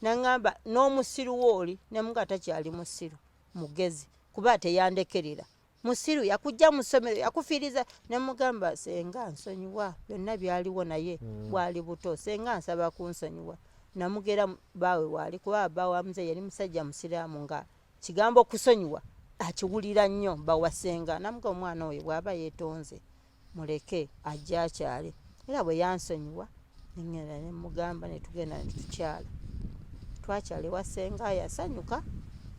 naŋŋamba n'omusiru wooli nemuga takyali musiru mugezi kuba teyandekerera musiru yakujja mu ssomero yakufiiriza nemugamba senga nsonyiwa byonna byaliwo naye bwali buto senga nsaba kunsonyiwa namugera baawe waali kuba baawe muze yali musajja musiraamu nga kigambo okusonyiwa akiwulira nnyo bawasenga namuga omwana oyo bw'aba yeetonze muleke ajja akyale era bwe yansonyiwa nengenda nemugamba netugenda netukyala twakyala ewasenga yasanyuka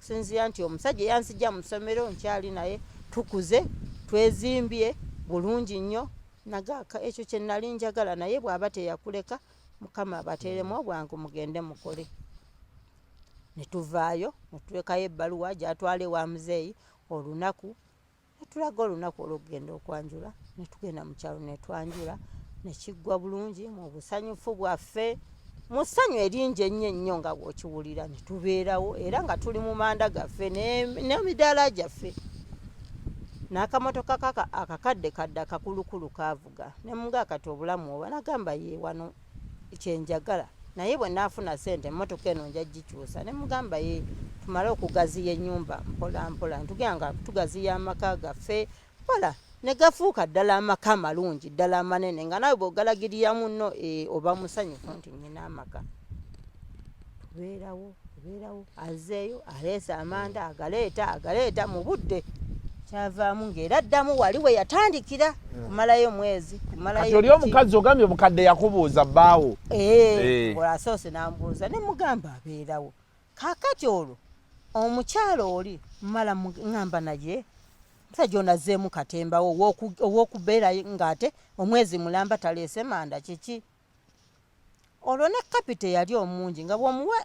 okusinziira nti omusajja yanzijja mu ssomero nkyali naye tukuze twezimbye bulungi nnyo nagaka ekyo kye nali njagala naye bw'aba teyakuleka mukama abateeremu obwangu mugende mukole ne tuvaayo ne tulekayo ebbaluwa gy'atwala ewa muzeeyi olunaku ne tulaga olunaku olw'okugenda okwanjula ne tugenda mu kyalo ne twanjula ne kiggwa bulungi mu busanyufu bwaffe mu ssanyu eringi ennyo ennyo nga bw'okiwulira ne tubeerawo era nga tuli mu manda gaffe n'emidaala gyaffe n'akamotoka kaka akakadde kadde akakulukulu kaavuga ne muga kati obulamu oba nagamba ye wano kyenjagala naye bwe naafuna ssente emmotoka eno nja gikyusa ne mugamba ye tumale okugaziya ennyumba mpola mpola ntugenda nga tugaziya amaka gaffe mpola ne gafuuka ddala amaka amalungi ddala amanene nga nawe bw'ogalagirira munno oba musanyufu nti nnyina amaka tubeerawo azeeyo aleesa amanda agaleeta mu budde kyavaamu ng'era addamu wali we yatandikira kumalayo mwezi kati oli omukazi ogambye omukadde yakubuuza bbaawo olasoose n'ambuuza ne mugamba abeerawo kaakati olwo omukyalo oli mala ŋŋamba naye musajja onazzeemu katembawo ow'okubeera ng'ate omwezi mulamba taleese manda kiki olwo ne kapita yali omungi nga bw'omuwa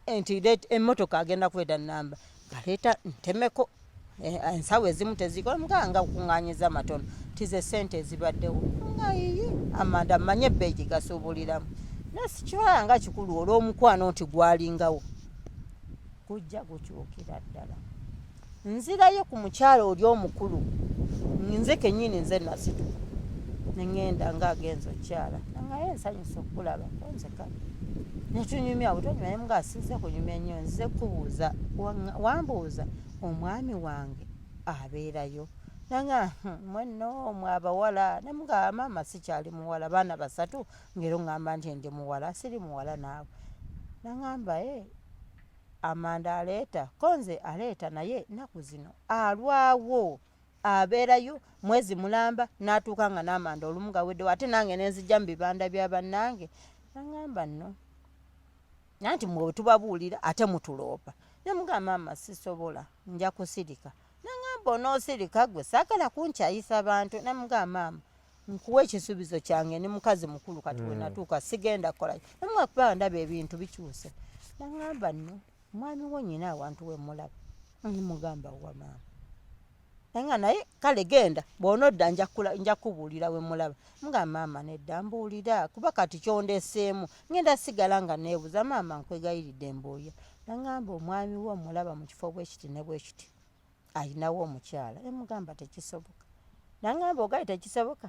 emmotoka agenda kweta nnamba galeeta ntemeko ensawo ezimu tezikola muganga okuŋŋaanyiza matono tize ssente ezibaddewo nga yiyi amanda mmanye ebbeeyi gye gasuubuliramu naye sikibala nga kikulu olw'omukwano nti gwalingawo gujja gukyukira ddala nzirayo ku mukyalo oli omukulu nze kennyini nze nasituka ne ŋŋenda ng'agenza okyala nangaye nsanyusa okulaba konzeka netunyumya butonyuma naye mugaasize kunyumya nnyo nze kubuuza wambuuza omwami wange abeerayo nanga mwenno mwe abawala ne mugamba maama sikyali muwala baana basatu ngero ŋŋamba nti ndi muwala siri muwala naawe naŋŋamba amanda aleeta konze aleeta naye nnaku zino alwawo abeerayo mwezi mulamba n'atuuka nga n'amanda olumu gaweddewo ate nange nenzijja mu bibanda bya bannange naŋŋamba nno nanti mwe tubabuulira ate mutuloopa ne mugamba maama sisobola nja kusirika naŋŋamba onoosirika gwe saagala kunkyayisa bantu ne mugamba maama nkuwa ekisuubizo kyange ne mukazi mukulu kati we natuuka sigenda kukolayo ne mugamba kuba ndaba ebintu bikyuse naŋŋamba nno mwami wo nnyina awantu we mulaba nemugamba wa maama nga naye kale genda bw'onodda nja kubuulira we mulaba mugamba maama nedda mbuulira kuba kati kyondeseemu ngenda sigala nga neebuuza maama nkwegayiridde mbuulira naŋŋamba omwami wo mulaba mu kifo bwe kiti ne bwe kiti ayinawo omukyala nemugamba tekisoboka naŋŋamba ogali tekisoboka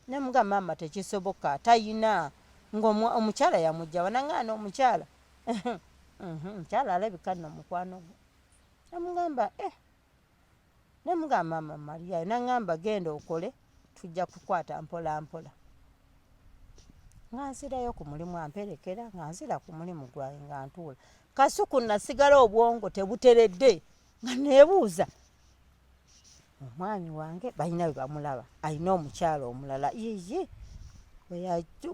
nemugamba maama tekisoboka tayina ngaomukyala yamugjawa naŋŋamba n'omukyala mukyala alabika nno mukwano gwe namugamba nemugamba maama Mariya naŋŋamba genda okole tujja kukwata mpola mpola nga nzirayo ku mulimu amperekera nga nzira ku mulimu gwaye nga ntuula kasuku nasigala obwongo tebuteredde nga neebuuza omwami wange balina we bamulaba alina omukyala omulala yiyi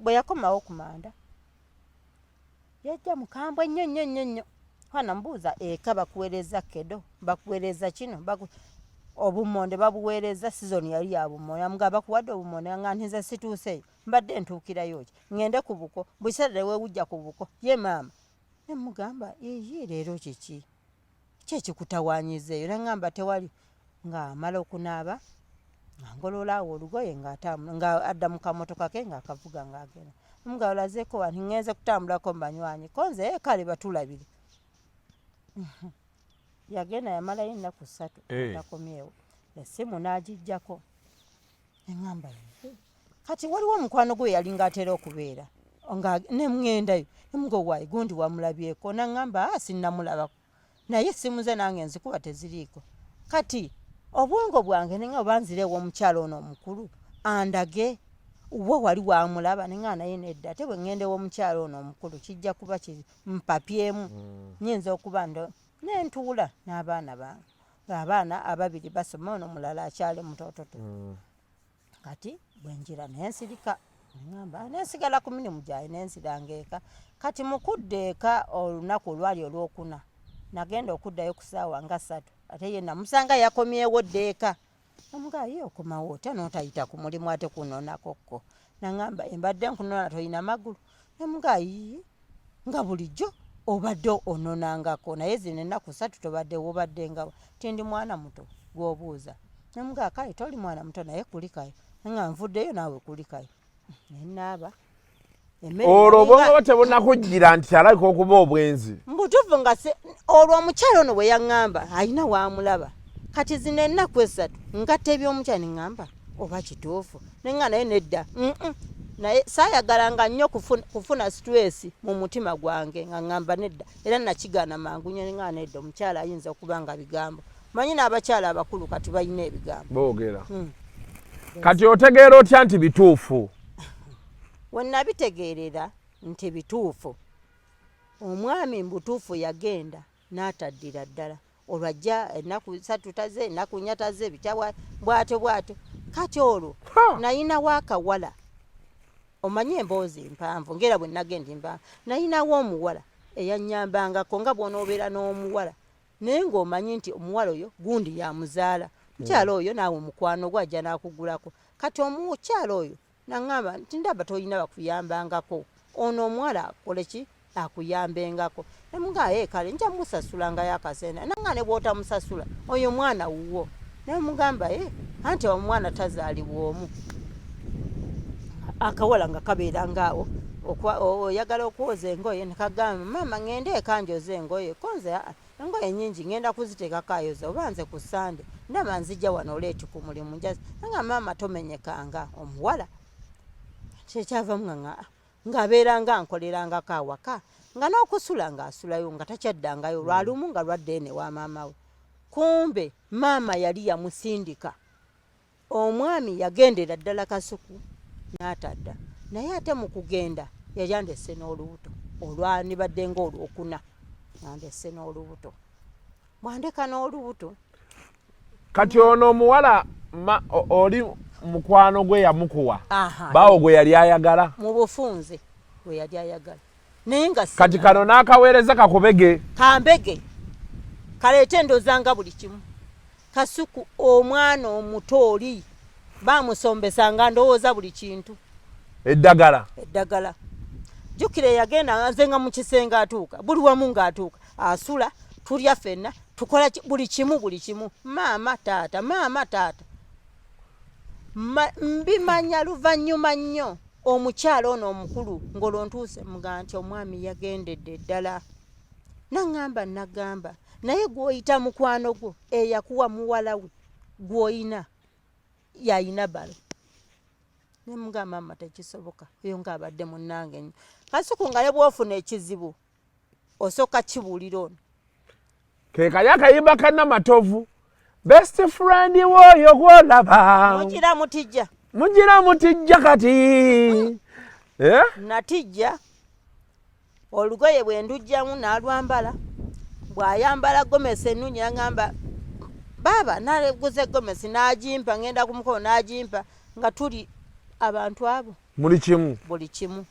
bwe yakomawo ku manda yajja mukambwe nnyo nnyo nnyo nnyo hana mbuuza eka bakuweereza kedo bakuweereza kino obumonde babuweereza sizoni yali ya bumonde amugamba bakuwadde obumonde nga ntize situuseeyo mbadde ntuukirayo ki ŋŋende ku buko buli kiseera weewujja ku buko ye maama ne mugamba yiyi leero kiki kyekikutawaanyizeeyo naŋŋamba tewali ng'amala okunaaba nga ngololaawo olugoye nga adda mu kamotoka ke ng'akavuga ng'agenda omugabo olazeeko wano ŋŋenze kutambulako mu banywanyi konze kale batulabire yagenda yamalayo ennaku 3 nakomyewo essimu n'agijjako eŋŋamba kati waliwo omukwano gwe yalinga atera okubeera nga nemŋŋendayo nemugo waayi gundi wamulabyeko naŋŋamba sinnamulabako naye essimu ze nange nzikuba teziriiko kati obwongo bwange nenga obanzireewo omukyalo ono omukulu andage uwo wali wamulaba nenga naye nedda ate bwe ŋŋendewo omukyalo ono omukulu kijja kuba mpapyemu nyinza okuba nentuula n'abaana bange abaana ababiri basoma ono mulala akyali mutoototo kati bwenjira nensirika ŋŋamba nensigala ku mirimu gyaye nenziranga eka kati mukudde eka olunaku olwali olwokuna nagenda okuddayo ku ssaawa nga 3 ate ye namusanga yakomyewo ddeeka namugaa ye okomawo otya n'otayita ku mulimu ate kunoonakokko naŋŋamba embadde nkunoona toyina magulu namugaa nga bulijjo obadde ononangako naye zino ennaku 3 tobadde wobadde nga tindi mwana muto gw'obuuza namugaa kale toli mwana muto naye kulikayo nga nvuddeyo naawe kulikayo nenaaba olwo obwongo tebunakujjira nti alabika okuba obwenzi mbutuufu nga olwo omukyala ono bwe yaŋŋamba alina wamulaba kati zino ennaku 3 ngatta eby'omukyala neŋŋamba oba kituufu nenga naye nedda naye saayagalanga nnyo kufuna stress mu mutima gwange nga ŋŋamba nedda era nakigaana mangu nnyo nenga nedda omukyala ayinza okuba nga bigambo manyi n'abakyala abakulu kati balina ebigambo boogera kati otegeera otya nti bituufu we nabitegeerera nti bituufu omwami mbutuufu yagenda n'ataddira ddala olwajja ennaku 3 taze ennaku 4 taze bitya bwatyo kati olwo nayinawo akawala omanyi emboozi mpanvu ngera bwe nagenda mpanvu nayinawo omuwala eyanyambangako nga bw'onoobeera n'omuwala naye ng'omanyi nti omuwala oyo gundi yamuzaala mukyala oyo naawe mukwano gwajja n'akugulako kati omukyala oyo naŋŋamba nti ndaba tolina bakuyambangako ono omuwala akole ki akuyambengako namugaa kale nja musasulanga akaseera nanga ne bw'otamusasula oyo mwana wuwo naye mugamba anti omwana tazaalibwa omu akawala nga kabeerangaawo oyagala okwoza engoye nekagamba maama ŋŋende ekanjoza engoye konze engoye nyingi ŋŋenda kuziteekako ayoza oba nze ku Sande ndaba nzijja wano oleeti ku mulimu njazi nanga maama tomenyekanga omuwala kyekyavamu ng'abeeranga ankolerangako awaka nga n'okusula ng'asulayo nga takyaddangayo lwalumu nga lwadde ene wa maama we kumbe maama yali yamusindika omwami yagendera ddala Kasuku n'atadda naye ate mu kugenda yali andesse n'olubuto olwanibadde ng'olwokuna andesse n'olubuto bwandeka n'olubuto kati ono omuwala oli mukwano gwe yamukuwa baawo gwe yali ayagala mu bufunze gwe yali ayagala naye nga kati kano n'akaweereza kakubege kambege kaleete endozanga buli kimu Kasuku omwana omuto oli baamusombesanga ndowooza buli kintu eddagala jjukire yagenda nze nga mu kisenge atuuka buli wamu ng'atuuka asula tulya ffenna tukola buli kimu maama taata mbimanya luvannyuma nnyo omukyala ono omukulu ng'olwo ntuuse muga nti omwami yagendedde ddala nagamba naye gw'oyita mukwano gwo eyakuwa muwala we gw'oyina yayina balo nemugamba maama tekisoboka eyo ng'abadde munnange nnyo Kasuku nga ne bw'ofuna ekizibu osooka kibuulira ono ke kali akayimba kannamatovu best friend woyo gw'olaba mugira mutijja kati natijja olugoye bwe ndujjamu n'alwambala bw'ayambala gomesi ennungi yaŋŋamba baaba naguze gomesi n'agimpa ngenda ku mukono n'agimpa nga tuli abantu abo buli kimu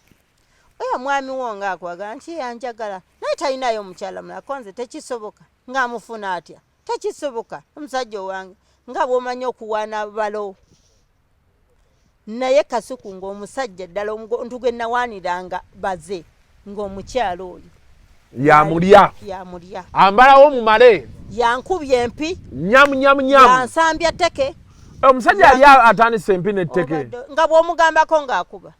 oyo mwami wo ng'akwaga nti yanjagala naye talinayo omukyala mulako nze tekisoboka ng'amufuna atya tekisoboka omusajja owange nga bw'omanyi okuwaana balo naye Kasuku ng'omusajja ddala omuntu gwe nawaaniranga baze ng'omukyala oyo yamulya ambalawo mumale yankubye empi nyamu yansambya tteke omusajja yali atandise empi n'etteke nga bw'omugambako ng'akuba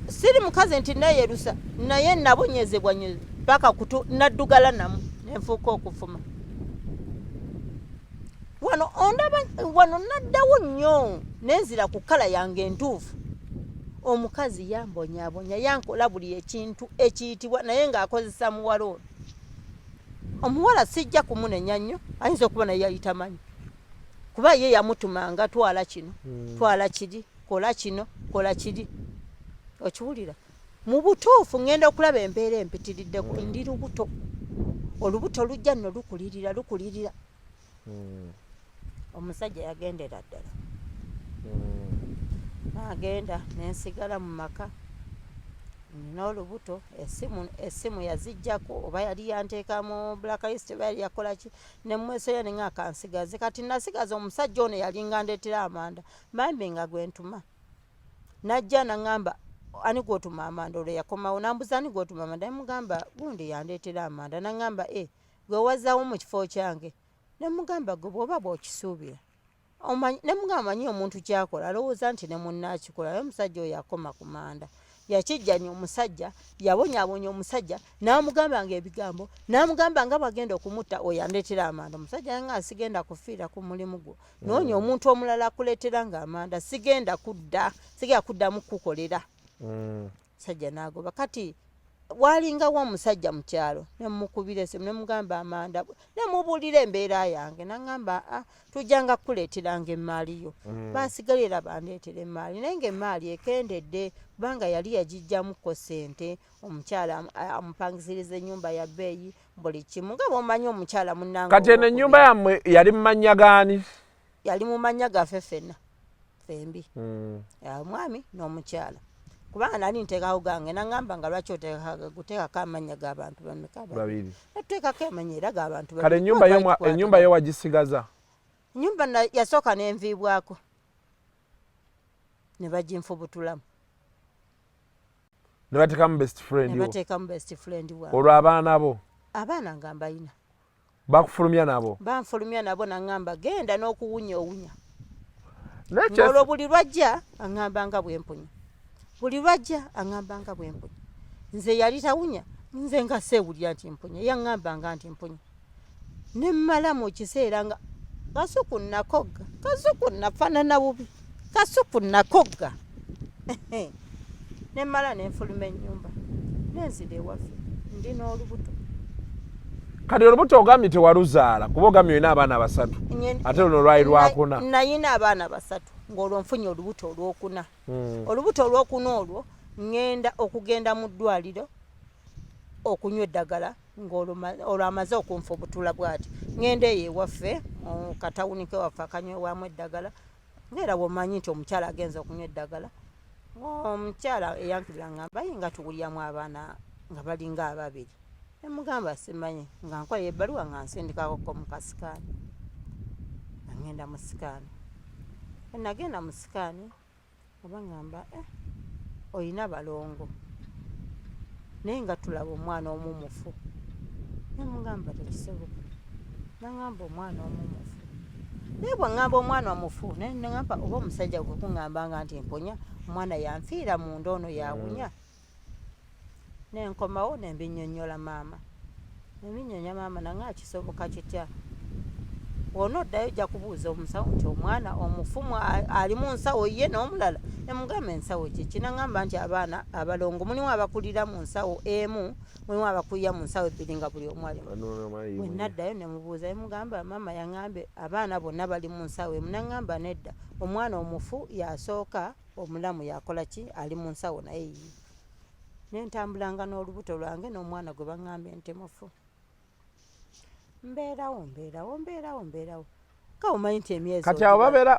siri mukazi nti neeyerusa naye nabonyezebwa paka kutu naddugala namu nenfuuka okufuma wano naddawo nnyo nenzira ku kala yange entuufu omukazi yambonyaabonya yankola buli ekintu ekiyitibwa naye ng'akozesa muwala ono omuwala sijja kumunenya nnyo ayinza okuba naye yali tamanyi kuba ye yamutumanga twala kino twala kiri kola kino kola kiri okiwulira mu butuufu ŋŋenda okulaba embeera empitiridde ndi lubuto olubuto lujja nno lukulirira omusajja yagendera ddala agenda nensigala mu maka n'olubuto essimu yazijjako oba yali yanteekamu blacklist oba yali yakolaki nemwesoya ne ng'aka nsigaze kati nasigaza omusajja ono yali ngandeetera amanda mambi nga gwentuma najja naŋŋamba ani gwotuma amanda olwo yakomawo nambuza ani gwotuma amanda nemugamba gundi yandeetera amanda naŋŋamba gwe wazzaawo mu kifo kyange nemugamba gwe bw'oba bw'okisuubira nemugamba manyi omuntu kyakola alowooza nti ne munnaakikola naye omusajja oyo akoma ku manda yakijjanya omusajja yabonyaabonya omusajja n'amugamba nga ebigambo n'amugamba nga bwagenda okumutta oyo yandeetera amanda omusajja nga sigenda kufiira ku mulimu gwo noonya omuntu omulala akuleetera nga amanda sigenda kuddamu kukolera musajja n'agoba kati walingawo omusajja mu kyalo nemukubira esimu nemugamba amanda nemubuulira embeera yange naŋŋamba tujjanga kukuleeteranga emmaali yo baasigalira bandeetera emmaali naye ng'emmaali ekendedde kubanga yali yagijjamukko ssente omukyala amupangisiriza ennyumba ya bbeeyi buli kimu nga bw'omanyi omukyala munnanga kati eno ennyumba yammwe yali mu mannya gaani yali mu mannya gaffe ffenna fembi omwami n'omukyala kubanga nali nteekawo gange naŋŋamba nga lwaki guteekako amannya g'abantu bameka babiri natuteekako amanya era g'abantu kale ennyumba yo wagisigaza ennyumba yasooka n'enviibwako ne baginfubutulamu ne bateekamu best friend wo olwo abaana nga mbayina bakufulumya nabo banfulumya nabo naŋŋamba genda n'okuwunya owunya olwo buli lwajja aŋŋamba nga bwempunya buli lwajja aŋŋambanga bwempunya nze yali tawunya nze nga seewulira nti mpunya yaŋŋambanga nti mpunya nemmala mu kiseera nga kasuku nakogga kasuku nafaanana bubi kasuku nakogga nemmala nenfuluma ennyumba nenzira ewaffe ndi n'olubuto kati olubuto ogambye tewaluzaala kuba ogambye olina abaana basatu ate luno lwali lwakuna nayina abaana basatu ng'olwo nfunye olubuto olwokuna olubuto olwokuna olwo ŋŋenda okugenda mu ddwaliro okunywa eddagala ng'olwo amaze okunfubutula bw'ati ŋŋenda eyo ewaffe mu katawuni kewaffe akanywewamu eddagala ngaera bw'omanyi nti omukyala agenza okunywa eddagala omukyala eyankirira ŋŋamba nga tuwulyamu abaana nga balinga ababiri nemugamba simanyi nga nkola ebbaluwa nga nsindikako mu kasikaani ngenda mu sikaani nagenda mu sikaani oba ŋŋamba oyina balongo naye nga tulaba omwana omumufu nemugamba tekisoboka naŋŋamba omwana omumufu naye bweŋŋamba omwana omufu neŋŋamba oba omusajja gwe kuŋŋambanga nti mponya omwana yanfiira munda ono yawunya nenkomawo nembinyonnyola maama nembinyonya maama naŋa kisoboka kitya wonoddayo ojja kubuuza omusawo nti omwana omufumu ali mu nsawo ye n'omulala nemugamba ensawo kiki naŋŋamba nti abaana abalongo mulimu abakulira mu nsawo emu mulimu abakulira mu nsawo ebbiri nga buli omu ali wenaddayo nemubuuza nemugamba maama yaŋŋambe abaana bonna bali mu nsawo emu naŋŋamba nedda omwana omufu yasooka omulamu yakola ki ali mu nsawo naye yiye nentambulanga n'olubuto lwange n'omwana gwe baŋŋambye nti mufu mbeerawo kawomanyi nti emyezi kati abo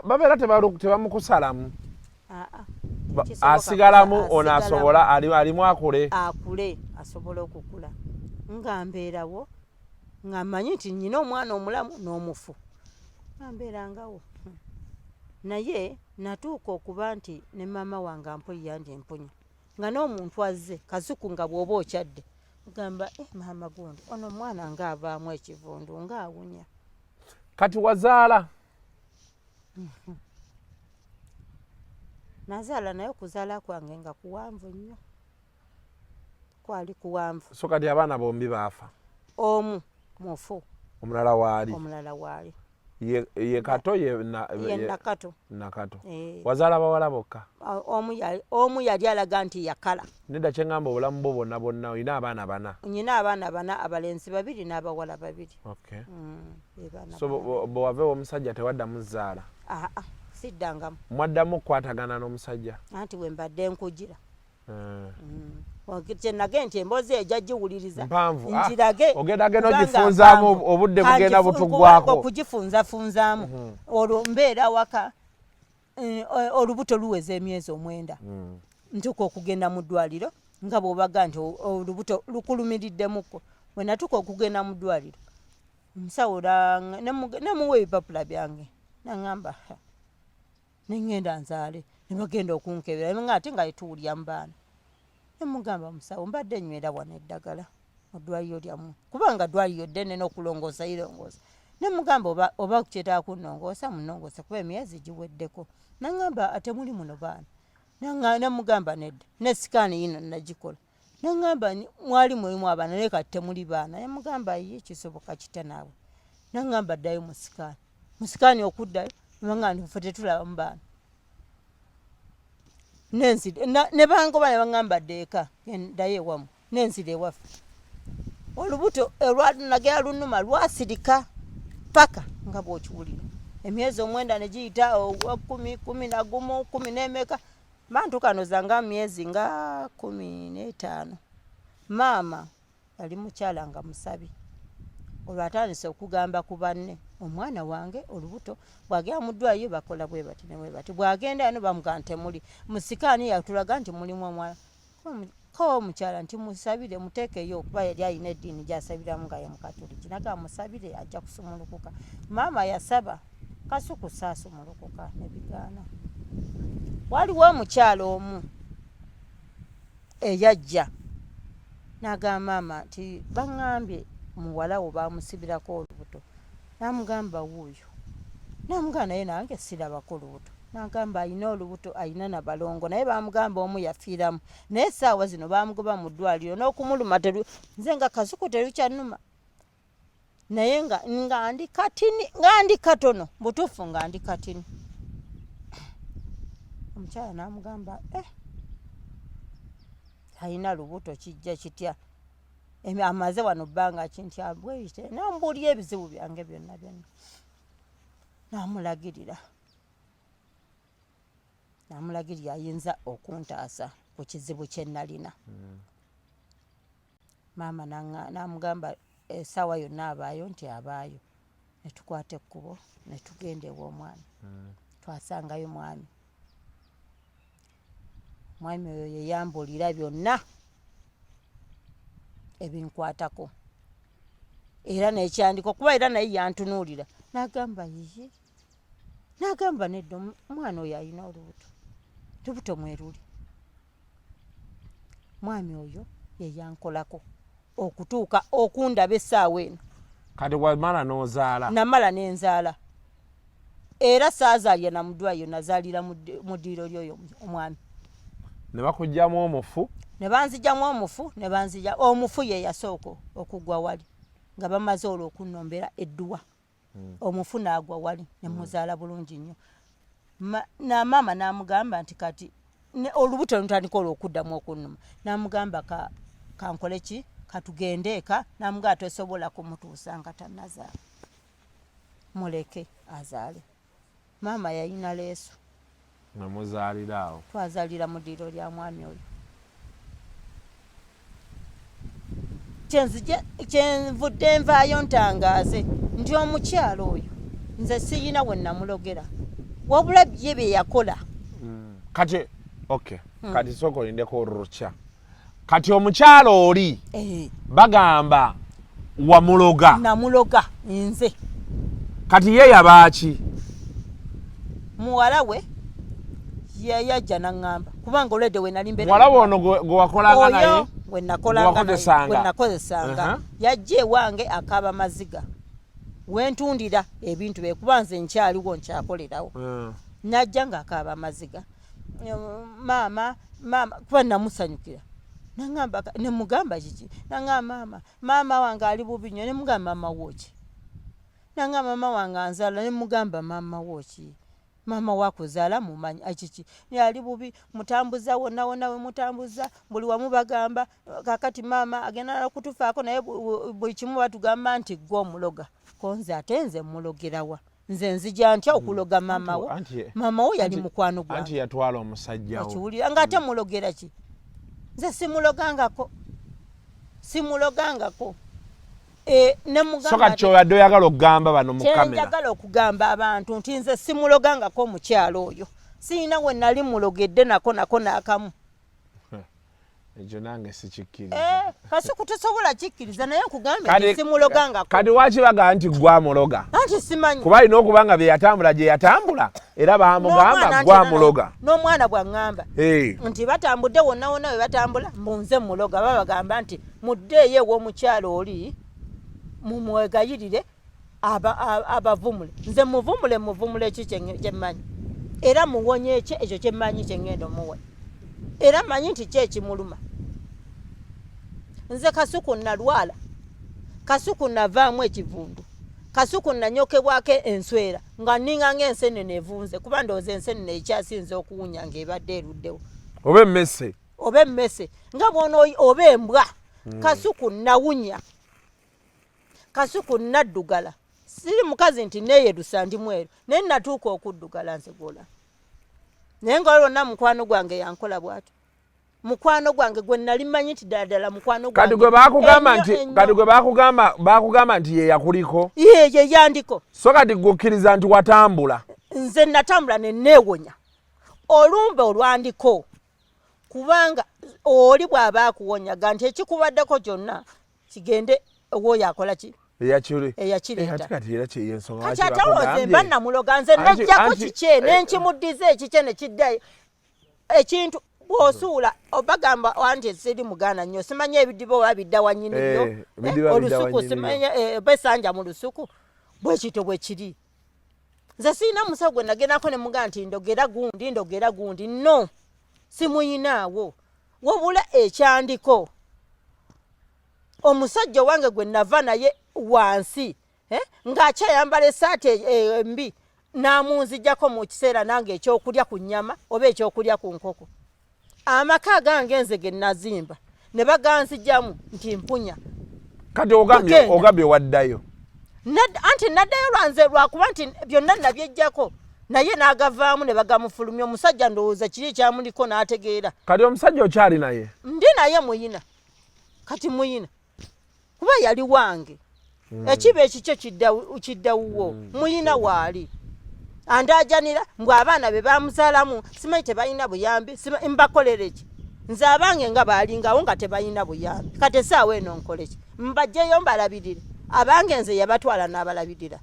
babeera tebamukusalamu asigalamu ono asobola alimu akule asobola okukula nga mbeerawo nga mmanyi nti nnyina omwana omulamu n'omufu nga mbeerangawo naye natuuka okuba nti ne maama wange ampulira nti empunya nga n'omuntu azze kasuku nga bw'oba okyadde gamba maama gundi ono omwana ng'avaamu ekivundu ng'awunya kati wazaala nazaala naye okuzaala kwange nga kuwanvu nnyo kwali kuwanvu so kati abaana bombi baafa omu mufu omulala waali ye kato ye nakato wazaala bawala bokka omu yali alaga nti yakala nedda kyeŋŋamba obulamu bwo bonna olina abaana bana nyina abaana bana abalenzi babiri n'abawala babiri so bwewava omusajja tewaddamu zaala siddangamu mwaddamu okukwatagana n'omusajja anti we mbadde nkugira kyenage nti emboozi ejja giwuliriza njirage ogendagenda ogifunzaamu obudde bugenda butuggwako okugifunzafunzaamu olwo mbeera waka olubuto luweza emyezi 9 ntuka okugenda mu ddwaliro nga bw'obaga nti olubuto lukulumiriddemukko bwe natuka okugenda mu ddwaliro omusawo nemuwa ebipapula byange naŋŋamba neŋŋenda nzaale ne bagenda okunkebera nga ate nga etuwulya mu baana nemugamba omusawo mbadde nywera wano eddagala mu ddwaliro lyammwe kubanga ddwaliro ddene n'okulongoosa irongoosa nemugamba oba kyetaaga kunnongoosa munnongoosa kuba emyezi giweddeko naŋŋamba ate muli muno baana nemugamba nedda ne sikaani yino nagikola naŋŋamba mwali mulimu abaana naye kati temuli baana nemugamba ye kisoboka kita naawe naŋŋamba ddayo mu sikaani okuddayo nebanga nfe tetulaba mu baana ne bangoba ne baŋŋamba ddeeka ddayo ewamu nenzira ewaffe olubuto olwanagera lunuma lwasirika paka nga bw'okiwulira emyezi 9 ne giyita 10, 11, 10 n'emeka mantukanoza nga myezi nga 15 maama yali mukyala nga musabi olwo atandise okugamba ku banne omwana wange olubuto bw'agenda mu ddwaliro bakola bwe bati ne bwe bati bw'agenda eno bamugamba temuli musikaani yatulaga nti mulimu omwana ko mukyala nti musabire muteekeyo okuba yali alina eddiini gy'asabiramu nga ye mukatoliki naga musabire ajja kusumulukuka maama yasaba kasukusa asumulukuka ne bigaana waliwo omukyala omu eyajja n'agamba maama nti baŋŋambye muwala wo bamusibirako olubuto n'amugamba wuuyo n'amugamba naye nange sirabako olubuto n'agamba alina olubuto alina na balongo naye bamugamba omu yafiiramu naye essaawa zino bamugoba mu ddwaliro n'okumuluma nze nga kasuku terukyannuma naye nga ndi katono butuufu nga ndi katini omukyala n'amugamba alina lubuto kijja kitya amaze wano bbanga kintya bweyite nambuulira ebizibu byange byonna n'amulagirira ayinza okuntaasa ku kizibu kye nalina maama n'amugamba essaawa yonna abaayo nti abaayo ne tukwata ekkubo ne tugenda ew'omwami twasangayo mwami oyo yeyambuulira byonna ebinkwatako era n'ekyandiko kuba era naye yantunuulira n'agamba yiye n'agamba nedda omwana oyo alina olubuto mweruli mwami oyo yeyankolako okutuuka okundaba essaawa eno kati wamala n'ozaala namala n'enzaala era saazaalya na muddwaliro nazaalira mu ddiiro lyoyo omwami ne bakugjamu omufu ne banzijjamu omufu ye yasooka okugwa wali nga bamaze olwo okunnombera edduwa omufu n'agwa wali ne muzaala bulungi nnyo maama n'amugamba nti kati olubuto lutandika olw'okuddamu okunnuma n'amugamba kankole ki katugende eka n'amugamba tosobola kumutuusa nga tannazaala muleke azaale maama yalina leeso namuzaalira awo twazaalira mu ddiiro lya mwami oyo kyenvudde nvaayo ntangaaze nti omukyalo oyo nze siyina we namulogera wabula bye bye yakola kati kati sooka olindeko olukya kati omukyalo oli bagamba wamuloga namuloga nze kati ye yabaaki muwala we yajja naŋŋamba kubanga olwedde we nali mbere muwala wono gwe wakolanga naye we nakozesanga yajja ewange akaaba maziga wentundira ebintu bye kuba nze nkyaliwo nkyakolerawo najja ng'akaaba amaziga maama kuba namusanyukira nemugamba kiki naŋŋamba maama wange ali bubi nnyo nemugamba maama wooki naŋŋamba maama wange anzaala nemugamba maama wooki maama wakuzaala mumanyi akiki yali bubi mutambuza wonna wonna we mutambuza buli wamu bagamba kakati maama agenda nakutufaako naye buli kimu batugamba nti gwe omuloga konze ate nze mulogerawa nze nzija ntya okuloga maama wo maama wo yali mukwano gwange anti yatwala omusajja wo okiwulira nga ate mulogera ki nze simulogangako soka kyobadde oyagala okugamba bano mu kamera kyenjagala okugamba abantu nti nze simulogangako omukyalo oyo siina we nali mulogedde nako n'akamu ekyo nange sikikkiriza. Kasuku tosobola kikkiriza naye nkugambe simuloganga. Kati wakibaga nti gwamuloga. Anti simanyi. Kuba alina okubanga bye yatambula gye yatambula era bamugamba gwamuloga. N'omwana bw'aŋŋamba nti batambudde wonna wonna we batambula mbunze muloga babagamba nti muddeeyo ew'omukyalo oli mumwegayirire abavumule. Nze muvumule eki kyemmanyi era muwonye eki ekyo kyemmanyi kyengenda omuwe era manyi nti kyekimuluma. Nze Kasuku nalwala, Kasuku navaamu ekivundu, Kasuku nanyokebwako enswera nga nninga ng'ensenene evunze kuba ndowooza ensenene ekyasinze okuwunya ng'ebadde eruddewo oba emmese nga bw'ono oba embwa. Kasuku nawunya, Kasuku naddugala. Siri mukazi nti neeyerusa ndi mweru naye natuuka okuddugala nsegola. Naye nga olwonna mukwano gwange yankola bw'atyo. Mukwano gwange gwe nali manyi nti ddala mukwano gwange. Kati gwe bakugamba nti ye yakuliko. Ye yandiko. So kati gukkiriza nti watambula. Nze natambula ne neewonya. Olumbe olwandiko. Kubanga oli bw'aba akuwonyaga nti ekikubaddeko kyonna kigende owoyo akola ki? Eyakireeta. Kati atawooze mba namuloga nze nejjako kikye nenkimuddiza ekikye ne kiddayo. Ekintu bw'osuula obagamba wanti siri muganda nnyo simanyi ebidiba oba bidda wanyini nnyo olusuku simanya besanja mu lusuku bwekito bwe kiri. Nze sirina musawo gwe nagendako ne mugamba nti ndogera gundi no simuyinaawo wabula ekyandiko. Omusajja wange gwe nava naye wansi ng'akyayambala essaati embi n'amunzijjako mu kiseera nange ekyokulya ku nnyama oba ekyokulya ku nkoko. Amaka gange nze ge nazimba ne baganzijjamu nti mpunya. Kati ogambye waddayo. Anti naddayo lwanze lwakuba nti byonna nabyejjako naye n'agavaamu ne bagamufulumya. Omusajja ndowooza kiri kyamuliko n'ategeera. Kati omusajja okyali naye? Ndi naye muyina. Kati muyina kuba yali wange. Ekiba ekikyo kiddawuwo muyina waali. Andaajanira mbw abaana be bamuzaalamu simanyi tebalina buyambi mbakolere ki? Nze abange nga baalingawo nga tebalina buyambi. Kati essaawa eno nkole ki? Mbajjeyo mbalabirire. Abange nze yabatwala n'abalabirira.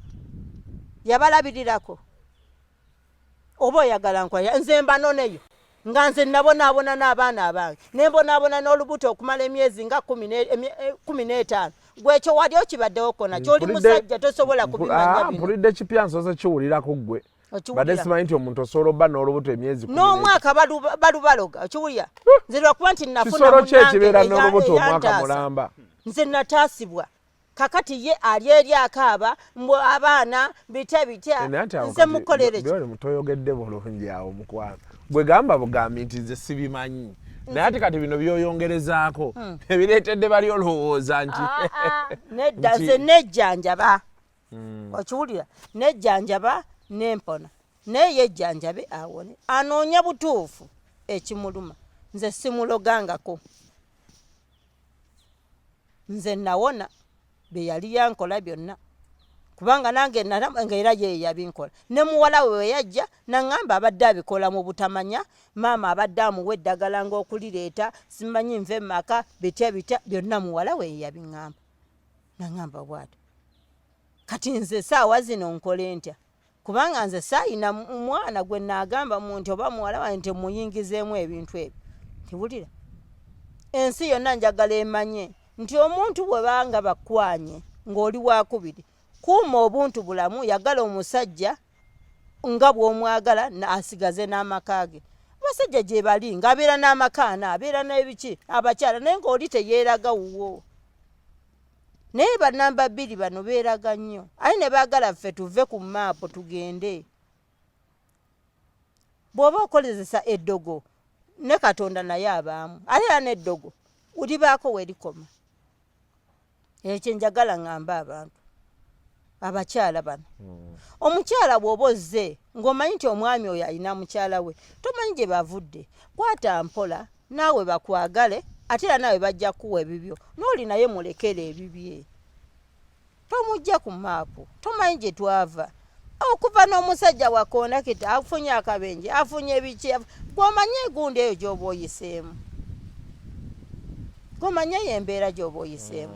Yabalabirirako. Oba oyagala nkola nze mbanoneyo nga nze nabonaabona n'abaana abange ne mbonaabona n'olubuto okumala emyezi nga 15. Gwekyo wali okibaddewo kona ky'oli musajja tosobola kubimanya bino. Mpulidde kipya nsoose kiwulirako ggwe. Badde simanyi nti omuntu osobola obba n'olubuto emyezi 10. N'omwaka balubaloga okiwulira. Nze lwakuba nti nafuna kisolo ki ekibeera n'olubuto omwaka mulamba. Nze nataasibwa. Kakati ye ali eri akaaba mbw abaana bitya nze mukolere ki? Mutoyogedde bulungi awo mukwano. Bwe gamba bugambi nti nze sibimanyi. Naye ati kati bino byoyongerezaako ebireetedde bali olowooza nti nedda nze nejjanjaba. Okiwulira nejjanjaba nempona naye yejjanjabe awone anoonya butuufu ekimuluma. Nze simulogangako. Nze nawona be yali yankola byonna kubanga nange nga era ye yabinkola. Ne muwala we yajja naŋŋamba abadde abikola mu butamanya maama abadde amuwa eddagala ng'okulireeta simanyi nve maka bitya byonna muwala we yabiŋŋamba. Naŋŋamba bw'atyo. Kati nze saawa zino nkole ntya kubanga nze saayina mwana gwe naagamba nti oba muwala wange nti muyingizeemu ebintu ebyo. Tiwulira ensi yonna njagala emanye nti omuntu bwe banga bakwanye ng'oli wakubiri kuuma obuntu bulamu yagala omusajja nga bw'omwagala asigaze n'amaka ge. Abasajja gye bali ng'abeera n'amakaana abeera n'ebiki abakyala naye ng'oli teyeeraga wuwo. Naye bannamba 2 bano beeraga nnyo aye ne baagala ffe tuve ku maapu tugende. Bw'oba okozesa eddogo ne Katonda naye abaamu ate era n'eddogo ulibaako werikoma. Ekyo njagala ŋŋamba abantu abakyala bano. Omukyala bw'oba ozze ng'omanyi nti omwami oyo alina mukyala we tomanyi gye bavudde. Kwata mpola naawe bakwagale ate era naawe bajja kuwa ebibyo n'oli naye mulekere ebibye. Tomujja ku maapu tomanyi gye twava. Okuva n'omusajja wakoona kiti afunye akabenje afunye biki gw'omanyi egundi eyo gy'oba oyiseemu. gomanya yembeera gy'oba oyiseemu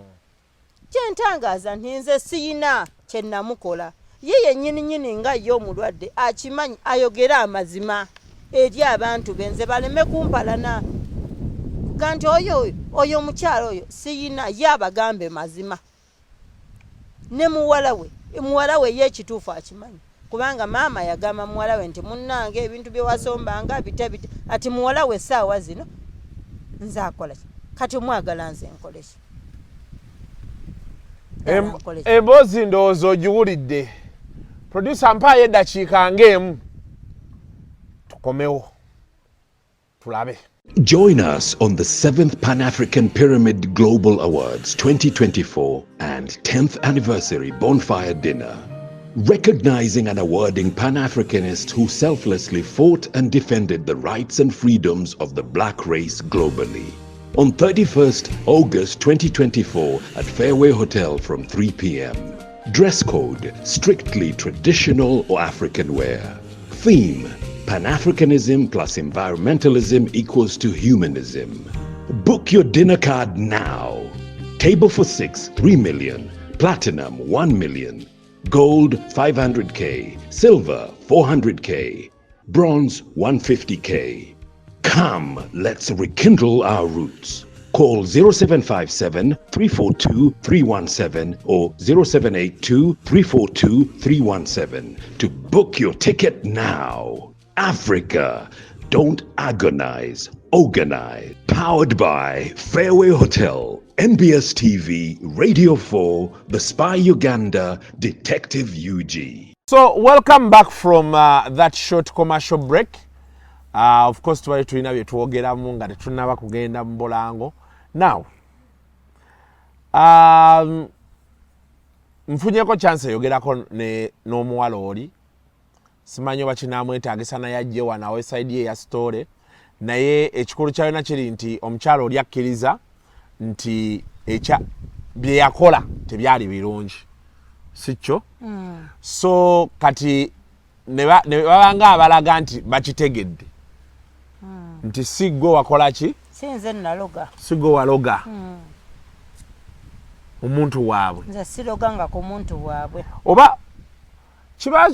kyentangaaza nti nze siyina kye namukola ye yennyini nga ye omulwadde akimanyi ayogera amazima eri abantu benze baleme kumpalana ganti oyo omukyalo oyo siyina ye abagambe mazima ne muwala we ye ekituufu akimanyi kubanga maama yagamba muwala we nti munnange ebintu bye wasombanga bite ati muwala we essaawa zino nze akola ki kati omwagala nze nkole ki emboozi ndowooza ogiwulidde producer mpaayo eddakiika ng'emu tukomewo tulabe. Join us on the 7th Pan-African Pyramid Global Awards 2024 and 10th Anniversary Bonfire Dinner, recognizing and awarding Pan-Africanists who selflessly fought and defended the rights and freedoms of the black race globally. On 31st August 2024 at Fairway Hotel from 3 p.m. Dress code, strictly traditional or African wear. Theme, Pan-Africanism plus environmentalism equals to humanism. Book your dinner card now. Table for 6, 3 million. Platinum, 1 million. Gold, 500K. Silver, 400K. Bronze, 150K. Come, let's rekindle our roots. Call 0757 342 317 or 0782 342 317 to book your ticket now. Africa, don't agonize, organize. Powered by Fairway Hotel, NBS TV, Radio 4, The Spy Uganda, Detective UG. So welcome back from that short commercial break. Of course twali tulina bye twogeramu nga tetunnaba kugenda mu Bolango. Now nfunyeko chance yogerako n'omuwala oli simanyi oba kinaamwetaagisa naye ajje wano website ye ya story naye ekikulu kyayona kiri nti omukyalo oli akkiriza nti bye yakola tebyali birungi sikyo so kati ne babanga abalaga nti bakitegedde nti sigwe wakola ki sinze naloga sigwe waloga omuntu waabwe nze siroganga ku muntu waabwe oba kiba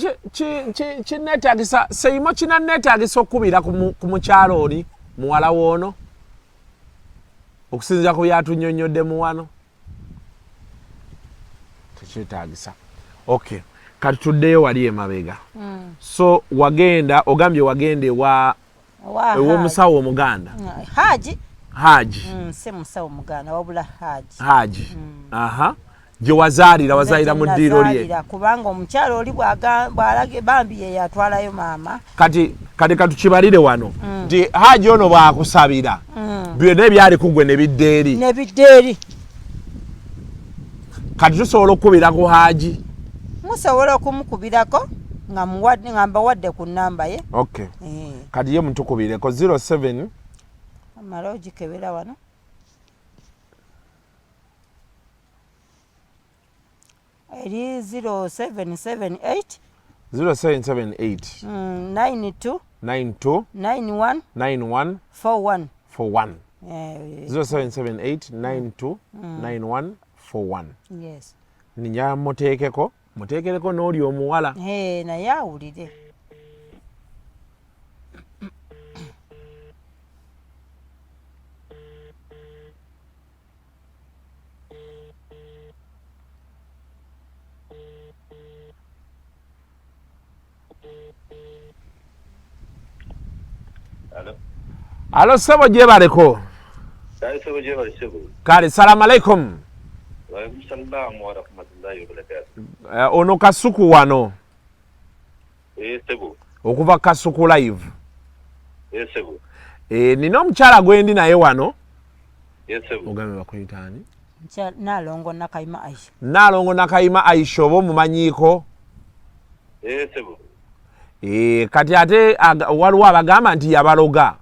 kinneetaagisa seimo kinanneetaagisa okukubira ku mukyalo oli muwala woono okusinziira ku byatunyonnyodde mu wano tekyetaagisa okay kati tuddeyo wali emabega so wagenda ogambye wagenda ew'omusawo omuganda Haji se musawo muganda wabula Haji aha gye wazaalira mu ddiiro lye kubanga omukyalo oli bw'alage bambi ye yatwalayo maama kati katukibalire wano nti Haji ono bw'akusabira byonna ebyali kugwe ne bidda eri kati tusobola okukubira ku Haji musobola okumukubirako nga mbawadde ku nnamba ye okay kati ye mutukubireko 07 amala ogikebera wano eri 0778 92 91 41 0778 92 91 41 yes ninja muteekereko n'oli omuwala naye awulire alo sebo gyebaleko kale salamu alaikum ono Kasuku wano okuva Kasuku live nina omukyala gwendi naye wano ogambe bakuyitaani Nalongo Nakayima Aisha oba omumanyiiko kati ate waliwo abagamba nti yabaloga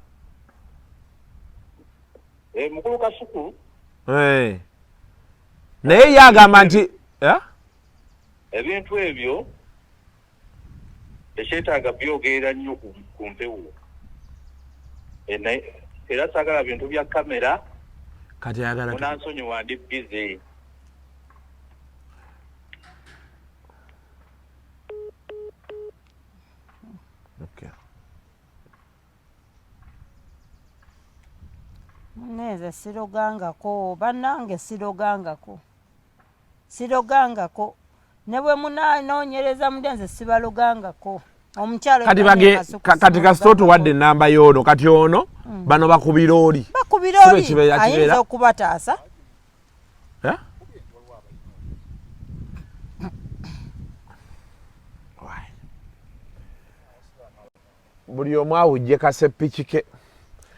mukulu Kasuku naye yagamba nti ebintu ebyo tekyetaaga byogerera nnyo ku mpewo era saagala bintu bya kamera kati ayagala munansonyiwa ndi busy. okay. Neze sirogangako bannange sirogangako ne bwe munanoonyereza mudenze sibalogangako omukyalo kati kasito tuwadde ennamba y'ono kati ono bano bakubira oli ayinza okubataasa buli omu awujje kasepiki ke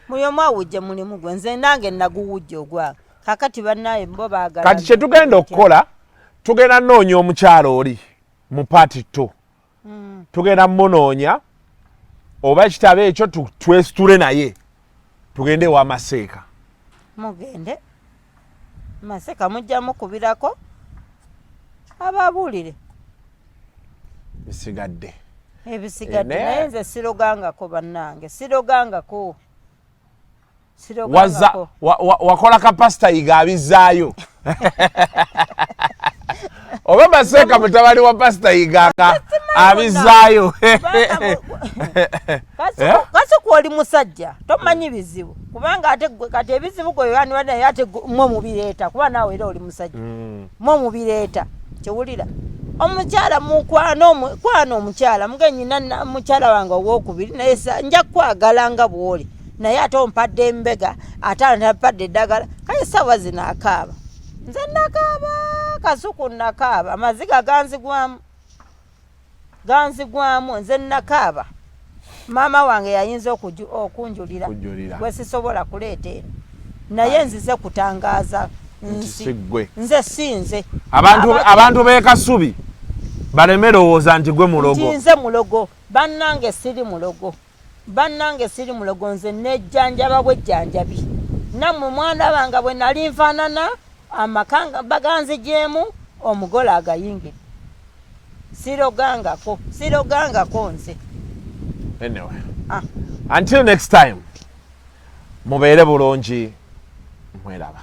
buli omu awujje mulimu gwe nze nange naguwujje ogwange kakati bannaye bo baagala kati kye tugenda okukola tugenda nnoonya omukyalo oli mu paati 2 tugenda munoonya oba ekitabo ekyo twesitule naye tugende wa Maseeka mugende Maseeka mujja mukubirako ababuulire bisigadde ebisigadde naye nze sirogangako bannange sirogangako wakola kapasita yiga abizaayo oba Maseeka mutabani wa pasita yiganga abizaayo kasi kwoli musajja tomanyi bizibu kubanga ate kati ebizibu gwewanwa naye ate mwe mubireeta kuba naawe era oli musajja mwe mubireeta kiwulira omukyala kwana omukyala mugenyina mukyala wange owokubiri naye nja kwagala nga bwoli naye ate ompadde embega ate napadde eddagala kaye sawa zino akaaba nze nakaaba kasuku nakaaba amaziga ganzigwamu nze nakaaba maama wange yayinza okunjulira gwe sisobola kuleeta eno naye nzize kutangaaza nze sinze abantu b'ekasubi baleme lowooza nti gwe mulogo nze mulogo bannange siri mulogo nze nejjanjaba bwejjanjabi nammwe mwana bange bwe nali nfaanana amakanga baganzigyemu omugole agayingidde sirogangako nze anyway until next time mubeere bulungi mweraba